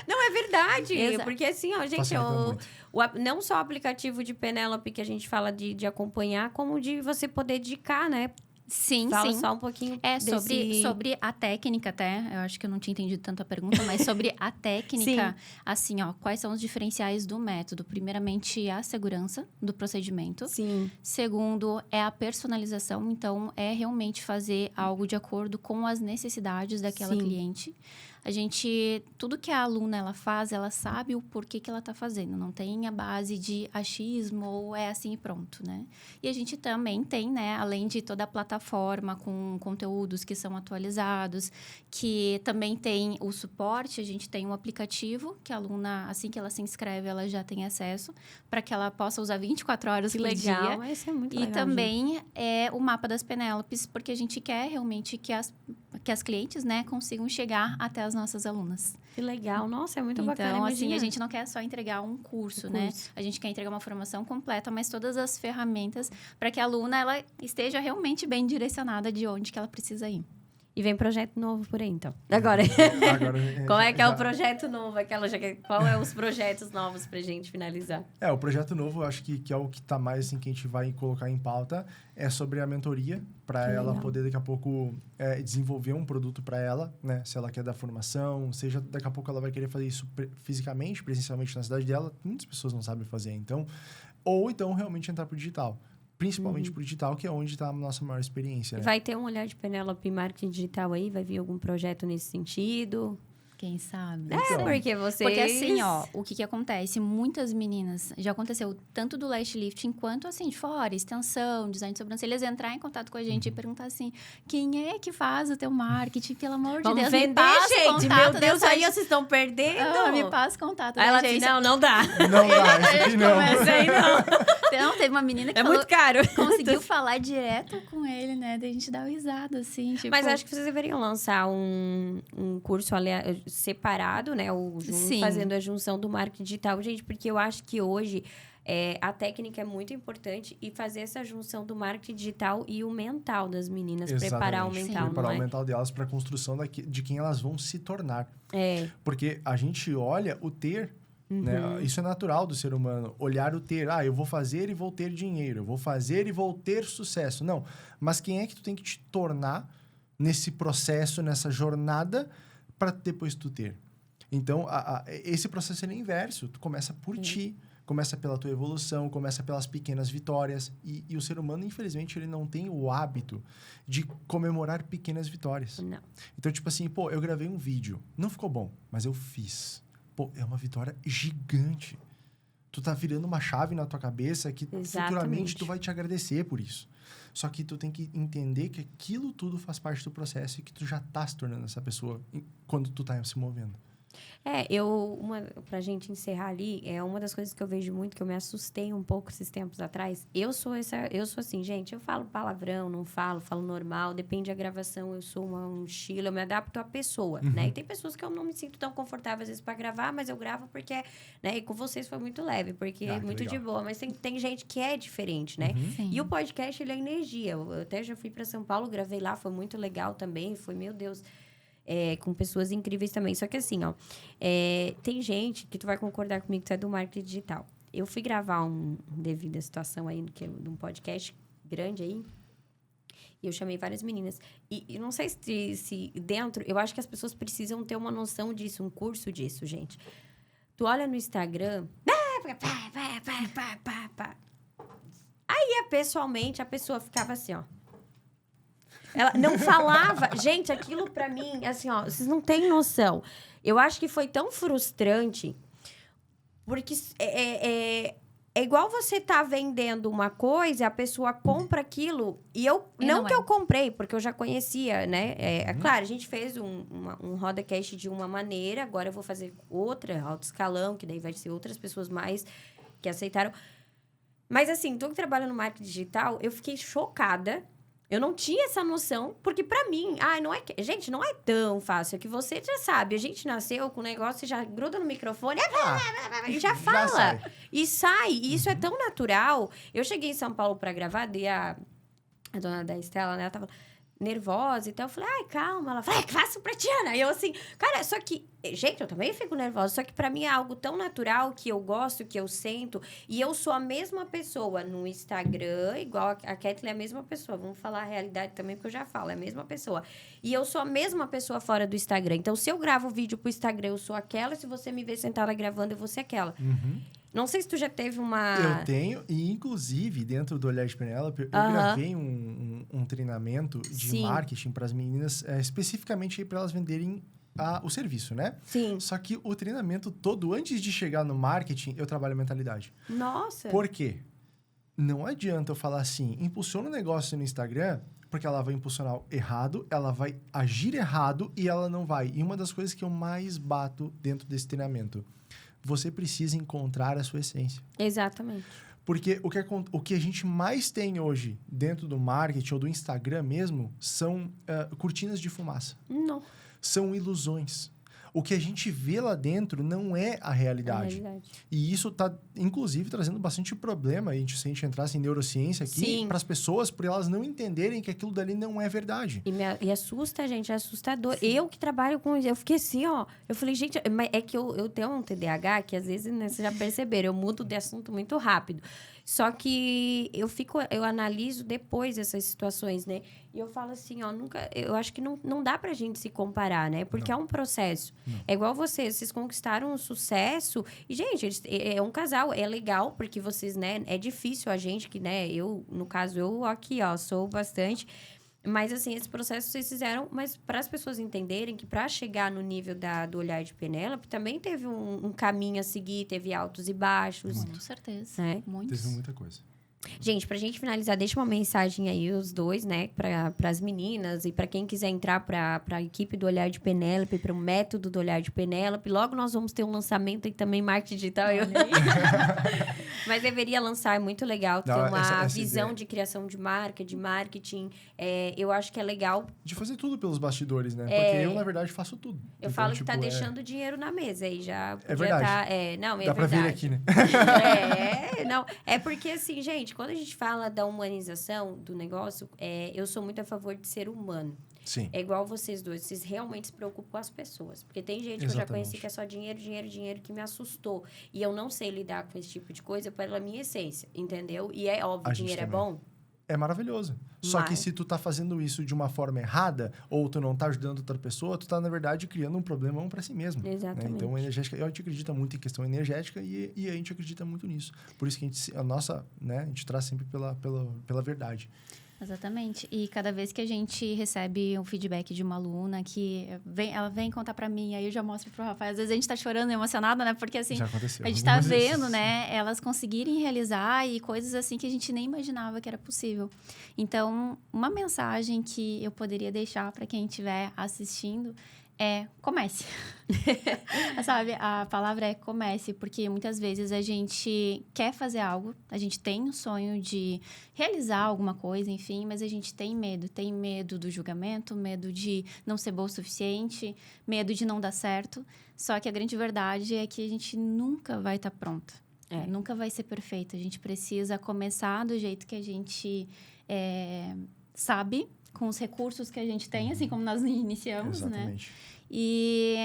Não, é verdade. Exato. Porque assim, ó, gente, Facilita muito. não só o aplicativo de Penélope que a gente fala de acompanhar, como de você poder dedicar, né? Sim, Fala sim. só um pouquinho Sobre a técnica até, eu acho que eu não tinha entendido tanto a pergunta, mas sobre a técnica, assim, ó, quais são os diferenciais do método? Primeiramente, a segurança do procedimento. Sim. Segundo, é a personalização, então, é realmente fazer algo de acordo com as necessidades daquela Sim. cliente. Tudo que a aluna ela faz, ela sabe o porquê que ela está fazendo. Não tem a base de achismo ou é assim e pronto, né? E a gente também tem, né, além de toda a plataforma com conteúdos que são atualizados, que também tem o suporte, a gente tem um aplicativo que a aluna, assim que ela se inscreve, ela já tem acesso para que ela possa usar 24 horas por dia. Esse é muito E legal. também é o mapa das Penélopes, porque a gente quer realmente que as clientes, né, consigam chegar até as nossas alunas. Que legal. Nossa, é muito Então, bacana. assim, imagina. a gente não quer só entregar um curso, né? A gente quer entregar uma formação completa, mas todas as ferramentas para que a aluna ela esteja realmente bem direcionada de onde que ela precisa ir. E vem projeto novo por aí, então. Agora, qual é que é o projeto novo? Qual é os projetos novos pra gente finalizar? O projeto novo, eu acho que é o que tá mais, assim, que a gente vai colocar em pauta, é sobre a mentoria, para ela poder, daqui a pouco, desenvolver um produto para ela, né? Se ela quer dar formação, seja daqui a pouco ela vai querer fazer isso fisicamente, presencialmente na cidade dela, muitas pessoas não sabem fazer, então... Ou então, realmente entrar pro digital. Principalmente pro digital, que é onde está a nossa maior experiência. Né? Vai ter um olhar de Penélope em marketing digital aí? Vai vir algum projeto nesse sentido? Quem sabe? Então, porque vocês... Porque assim, ó, o que acontece? Muitas meninas, já aconteceu tanto do lash lifting quanto assim, de fora, extensão, design de sobrancelhas, entrar em contato com a gente e perguntar assim, quem é que faz o teu marketing? Pelo amor de Deus, vender, me passa gente, meu Deus, aí vocês estão perdendo. Me passa contato aí ela gente. Disse, não dá. Não dá, isso aqui não. Isso aí não. Então, teve uma menina que falou, muito caro. Conseguiu falar direto com ele, né? Daí a gente dá uma risada, assim, tipo... Mas acho que vocês deveriam lançar um curso separado, né? Fazendo a junção do marketing digital. Gente, porque eu acho que hoje a técnica é muito importante e fazer essa junção do marketing digital e o mental das meninas. Exatamente. Preparar o mental, Preparar o mental delas para a construção de quem elas vão se tornar. Porque a gente olha o ter... Né? Isso é natural do ser humano. Olhar o ter. Eu vou fazer e vou ter dinheiro. Eu vou fazer e vou ter sucesso. Não. Mas quem é que tu tem que te tornar nesse processo, nessa jornada, para depois tu ter? Então, esse processo é inverso. Tu começa por ti. Começa pela tua evolução. Começa pelas pequenas vitórias. E o ser humano, infelizmente, ele não tem o hábito de comemorar pequenas vitórias. Não. Então, tipo assim, eu gravei um vídeo. Não ficou bom, mas eu fiz. É uma vitória gigante. Tu tá virando uma chave na tua cabeça que futuramente tu vai te agradecer por isso. Só que tu tem que entender que aquilo tudo faz parte do processo e que tu já tá se tornando essa pessoa quando tu tá se movendo. Pra gente encerrar ali, uma das coisas que eu vejo muito, que eu me assustei um pouco esses tempos atrás. Eu sou assim, gente, eu falo palavrão, não falo normal, depende da gravação, eu sou um estilo, eu me adapto à pessoa, né? E tem pessoas que eu não me sinto tão confortável, às vezes, pra gravar, mas eu gravo porque, né? E com vocês foi muito leve, porque é muito legal. De boa. Mas tem gente que é diferente, né? E o podcast, ele é energia. Eu até já fui pra São Paulo, gravei lá, foi muito legal também, foi, meu Deus... com pessoas incríveis também. Só que assim, ó... tem gente que tu vai concordar comigo que tu é do marketing digital. Eu fui gravar devido à situação aí, de um podcast grande aí. E eu chamei várias meninas. E não sei se dentro... Eu acho que as pessoas precisam ter uma noção disso, um curso disso, gente. Tu olha no Instagram... Aí, pessoalmente, a pessoa ficava assim, ó. Ela não falava... Gente, aquilo pra mim, assim, ó... Vocês não têm noção. Eu acho que foi tão frustrante... Porque é igual você tá vendendo uma coisa... A pessoa compra aquilo... E eu... Não que eu comprei, porque eu já conhecia, né? Claro, a gente fez um RodaCast de uma maneira... Agora eu vou fazer outra, alto escalão... Que daí vai ser outras pessoas mais... Que aceitaram... Mas, assim, tu que trabalha no marketing digital... Eu fiquei chocada... Eu não tinha essa noção, porque pra mim... gente, não é tão fácil, é que você já sabe. A gente nasceu com o negócio, já gruda no microfone e já fala. E sai. E isso é tão natural. Eu cheguei em São Paulo pra gravar, daí a dona da Estela, né? Ela tava nervosa e tal. Eu falei, calma. Ela falou, que faço pra Tiana. E eu assim, cara, só que... Gente, eu também fico nervosa. Só que pra mim é algo tão natural que eu gosto, que eu sento. E eu sou a mesma pessoa no Instagram, igual a Kathleen é a mesma pessoa. Vamos falar a realidade também, porque eu já falo. É a mesma pessoa. E eu sou a mesma pessoa fora do Instagram. Então, se eu gravo vídeo pro Instagram, eu sou aquela. Se você me ver sentada gravando, eu vou ser aquela. Não sei se tu já teve uma... Eu tenho, e inclusive, dentro do Olhar de Penélope, eu gravei um treinamento de marketing para as meninas, especificamente para elas venderem o serviço, né? Sim. Só que o treinamento todo, antes de chegar no marketing, eu trabalho mentalidade. Nossa! Por quê? Não adianta eu falar assim, impulsiona o negócio no Instagram, porque ela vai impulsionar errado, ela vai agir errado e ela não vai. E uma das coisas que eu mais bato dentro desse treinamento... Você precisa encontrar a sua essência. Exatamente. Porque o que a gente mais tem hoje dentro do marketing ou do Instagram mesmo são cortinas de fumaça. Não. São ilusões. O que a gente vê lá dentro não é a realidade. E isso tá, inclusive, trazendo bastante problema, se a gente entrasse em neurociência aqui, para as pessoas, por elas não entenderem que aquilo dali não é verdade. E assusta, gente, é assustador. Sim. Eu que trabalho com isso, eu fiquei assim, ó. Eu falei, gente, é que eu tenho um TDAH que às vezes, né, vocês já perceberam, eu mudo de assunto muito rápido. Só que eu analiso depois essas situações, né? E eu falo assim, ó, eu acho que não dá pra gente se comparar, né? Porque é um processo. Não. É igual vocês conquistaram um sucesso. E, gente, é um casal, é legal, porque vocês, né? É difícil a gente que, né? No caso, eu aqui, ó, sou bastante. Mas, assim, esse processo vocês fizeram, mas para as pessoas entenderem que para chegar no nível do Olhar de Penélope, também teve um caminho a seguir, teve altos e baixos. Com certeza. Né? Teve muita coisa. Gente, pra gente finalizar, deixa uma mensagem aí, os dois, né, para as meninas e para quem quiser entrar para a equipe do Olhar de Penélope, para o método do Olhar de Penélope. Logo nós vamos ter um lançamento e também marketing digital. Mas deveria lançar, é muito legal ter uma visão ideia de criação de marca, de marketing. Eu acho que é legal. De fazer tudo pelos bastidores, né? Porque eu, na verdade, faço tudo. Eu falo que tá deixando dinheiro na mesa aí já. É verdade. Dá pra ver aqui, né? É porque assim, gente, quando a gente fala da humanização do negócio, eu sou muito a favor de ser humano. Sim. É igual vocês dois, vocês realmente se preocupam com as pessoas. Porque tem gente que eu já conheci que é só dinheiro, dinheiro, dinheiro, que me assustou. E eu não sei lidar com esse tipo de coisa pela minha essência, entendeu? E é óbvio, dinheiro é bom. É maravilhoso. Só que se tu tá fazendo isso de uma forma errada, ou tu não tá ajudando outra pessoa, tu tá, na verdade, criando um problemão para si mesmo. Exatamente. Né? Então, a gente acredita muito em questão energética e a gente acredita muito nisso. Por isso que a gente traz sempre pela verdade. Exatamente. E cada vez que a gente recebe um feedback de uma aluna ela vem contar pra mim, aí eu já mostro pro Rafael. Às vezes a gente tá chorando, emocionada, né? Porque assim, a gente tá vendo, né? Elas conseguirem realizar e coisas assim que a gente nem imaginava que era possível. Então, uma mensagem que eu poderia deixar para quem estiver assistindo comece. Sabe? A palavra é comece, porque muitas vezes a gente quer fazer algo, a gente tem um sonho de realizar alguma coisa, enfim, mas a gente tem medo do julgamento, medo de não ser bom o suficiente, medo de não dar certo. Só que a grande verdade é que a gente nunca vai estar pronta. Nunca vai ser perfeita. A gente precisa começar do jeito que a gente sabe, com os recursos que a gente tem, assim como nós iniciamos, Exatamente. Né? E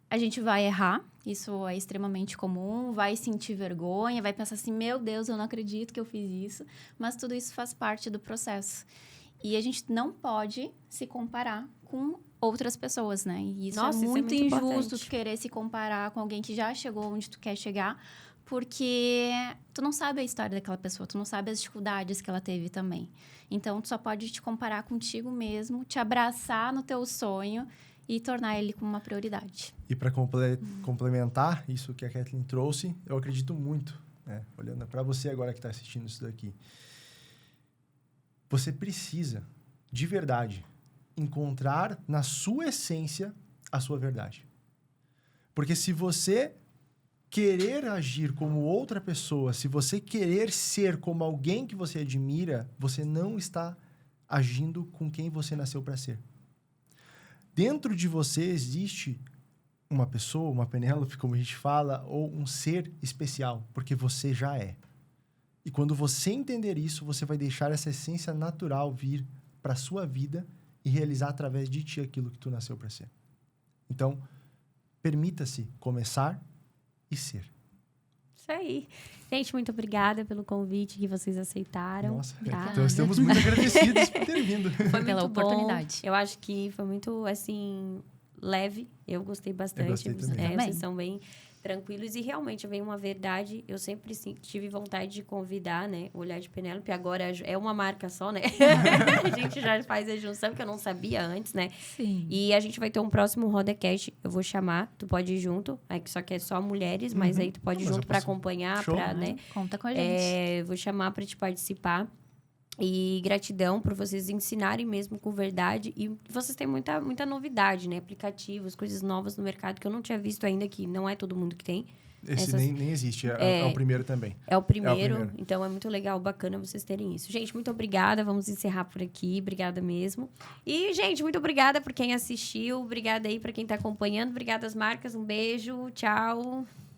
a gente vai errar, isso é extremamente comum, vai sentir vergonha, vai pensar assim, meu Deus, eu não acredito que eu fiz isso, mas tudo isso faz parte do processo. E a gente não pode se comparar com outras pessoas, né? E isso é muito injusto tu querer se comparar com alguém que já chegou onde tu quer chegar, porque tu não sabe a história daquela pessoa, tu não sabe as dificuldades que ela teve também. Então, tu só pode te comparar contigo mesmo, te abraçar no teu sonho e tornar ele como uma prioridade. E para complementar isso que a Kathleen trouxe, eu acredito muito, né? Olhando para você agora que está assistindo isso daqui. Você precisa, de verdade, encontrar na sua essência a sua verdade. Porque se você querer agir como outra pessoa, se você querer ser como alguém que você admira, você não está agindo com quem você nasceu para ser. Dentro de você existe uma pessoa, uma Penélope, como a gente fala, ou um ser especial, porque você já é. E quando você entender isso, você vai deixar essa essência natural vir para a sua vida e realizar através de ti aquilo que tu nasceu para ser. Então, permita-se começar e ser. Isso aí. Gente, muito obrigada pelo convite que vocês aceitaram. Nossa, então estamos muito agradecidos por ter vindo. Foi pela oportunidade. Eu acho que foi muito, assim, leve. Eu gostei bastante. Eu gostei também. Vocês são bem tranquilos. E realmente veio uma verdade. Eu sempre tive vontade de convidar, né? O Olhar de Penélope. Agora é uma marca só, né? A gente já faz a junção, que eu não sabia antes, né? Sim. E a gente vai ter um próximo Rodacast. Eu vou chamar. Tu pode ir junto. Só que é só mulheres, mas aí tu pode ir junto para acompanhar. Né? Conta com a gente. Vou chamar para te participar. E gratidão por vocês ensinarem mesmo com verdade. E vocês têm muita novidade, né? Aplicativos, coisas novas no mercado que eu não tinha visto ainda, que não é todo mundo que tem. Esse nem existe, é o primeiro também. É o primeiro, então é muito legal, bacana vocês terem isso. Gente, muito obrigada, vamos encerrar por aqui, obrigada mesmo. E, gente, muito obrigada por quem assistiu, obrigada aí para quem tá acompanhando, obrigada às marcas, um beijo, tchau.